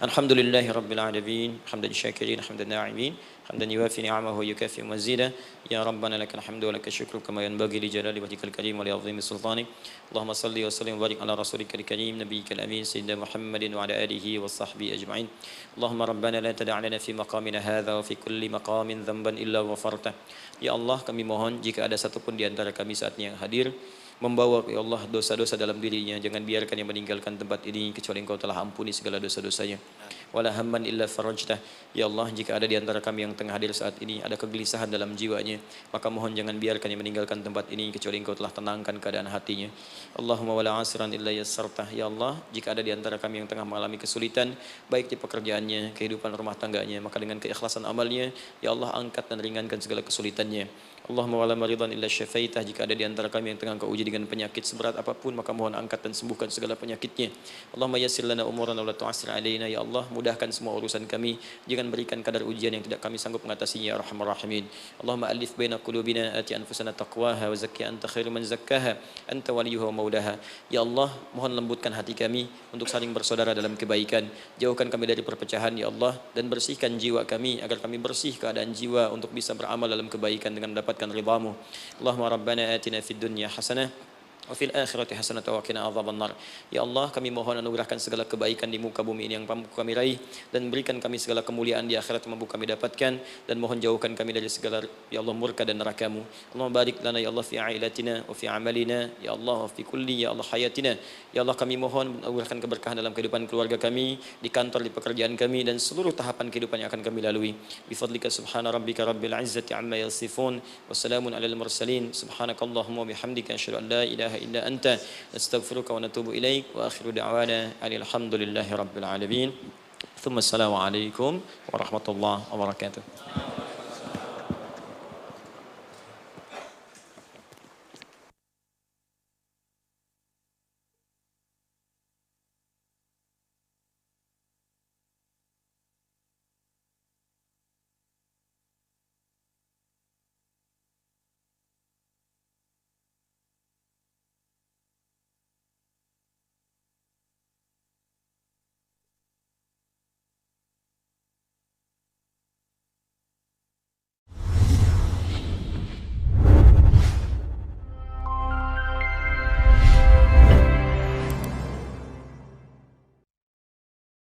Alhamdulillahi Rabbil Alamin, hamdan syakirin, hamdan na'imin, hamdan yuwafi ni'amahu yukafi mazida. Ya Rabbana lakal hamdu wa lakal syukru kama yanbaghi li jalali wajhikal karim wa li 'azimi sultani. Allahumma salli wa sallim wa barik ala rasulika karim nabiyyikal amin sayyidina Muhammadin wa ala alihi wa sahbihi ajma'in. Allahumma Rabbana la tada' lana fi maqamina hadha wa fi kulli maqamin dhanban illa ghafartah. Ya Allah, kami mohon jika ada satupun di antara kami saat ini yang hadir membawa ya Allah dosa-dosa dalam dirinya, jangan biarkan yang meninggalkan tempat ini kecuali Engkau telah ampuni segala dosa-dosanya. Wala hamman illa farajtah. Ya Allah, jika ada di antara kami yang tengah hadir saat ini ada kegelisahan dalam jiwanya, maka mohon jangan biarkan yang meninggalkan tempat ini kecuali Engkau telah tenangkan keadaan hatinya. Allahumma wala asran illa yassartah. Ya Allah, jika ada di antara kami yang tengah mengalami kesulitan baik di pekerjaannya, kehidupan rumah tangganya, maka dengan keikhlasan amalnya ya Allah angkat dan ringankan segala kesulitannya. Allahumma wala maridan illa syafaitah. Jika ada di antara kami yang tengah Engkau uji dengan penyakit seberat apapun, maka mohon angkat dan sembuhkan segala penyakitnya. Allahumma yassir lana umurana wa la tu'assir alaina. Ya Allah, mudahkan semua urusan kami, jangan berikan kadar ujian yang tidak kami sanggup mengatasinya ya arhamar rahimin. Allahumma alif baina qulubina, ati anfusana taqwaha wa zakki anta khairu man zakkaha, anta waliyuha wa maulaha. Ya Allah, mohon lembutkan hati kami untuk saling bersaudara dalam kebaikan, jauhkan kami dari perpecahan ya Allah, dan bersihkan jiwa kami agar kami bersih keadaan jiwa untuk bisa beramal dalam kebaikan dengan mendapatkan ridhamu. Allahumma rabbana atina fid dunya hasanah wa fil akhirati hasanatan wa qina adzabannar. Ya Allah, kami mohon anugerahkan segala kebaikan di muka bumi ini yang mampu kami raih, dan berikan kami segala kemuliaan di akhirat yang mampu kami dapatkan, dan mohon jauhkan kami dari segala ya Allah murka dan neraka-Mu. Allahumma barik lana ya Allah fi ailatina wa fi amalina ya Allah wa fi kulli ya Allah hayatina. Ya Allah, kami mohon anugerahkan keberkahan dalam kehidupan keluarga kami, di kantor, di pekerjaan kami, dan seluruh tahapan kehidupan yang akan kami lalui. Bi fadlika subhana rabbika rabbil izzati amma yasifun wa salamun alal mursalin. Subhanakallahumma wa bihamdika asyhadu an la ilaha illa anta nastaghfiruka wa natubu ilaik wa akhiru da'wana alhamdulillahi rabbil alamin. Thumma assalamu alaikum warahmatullahi wabarakatuh.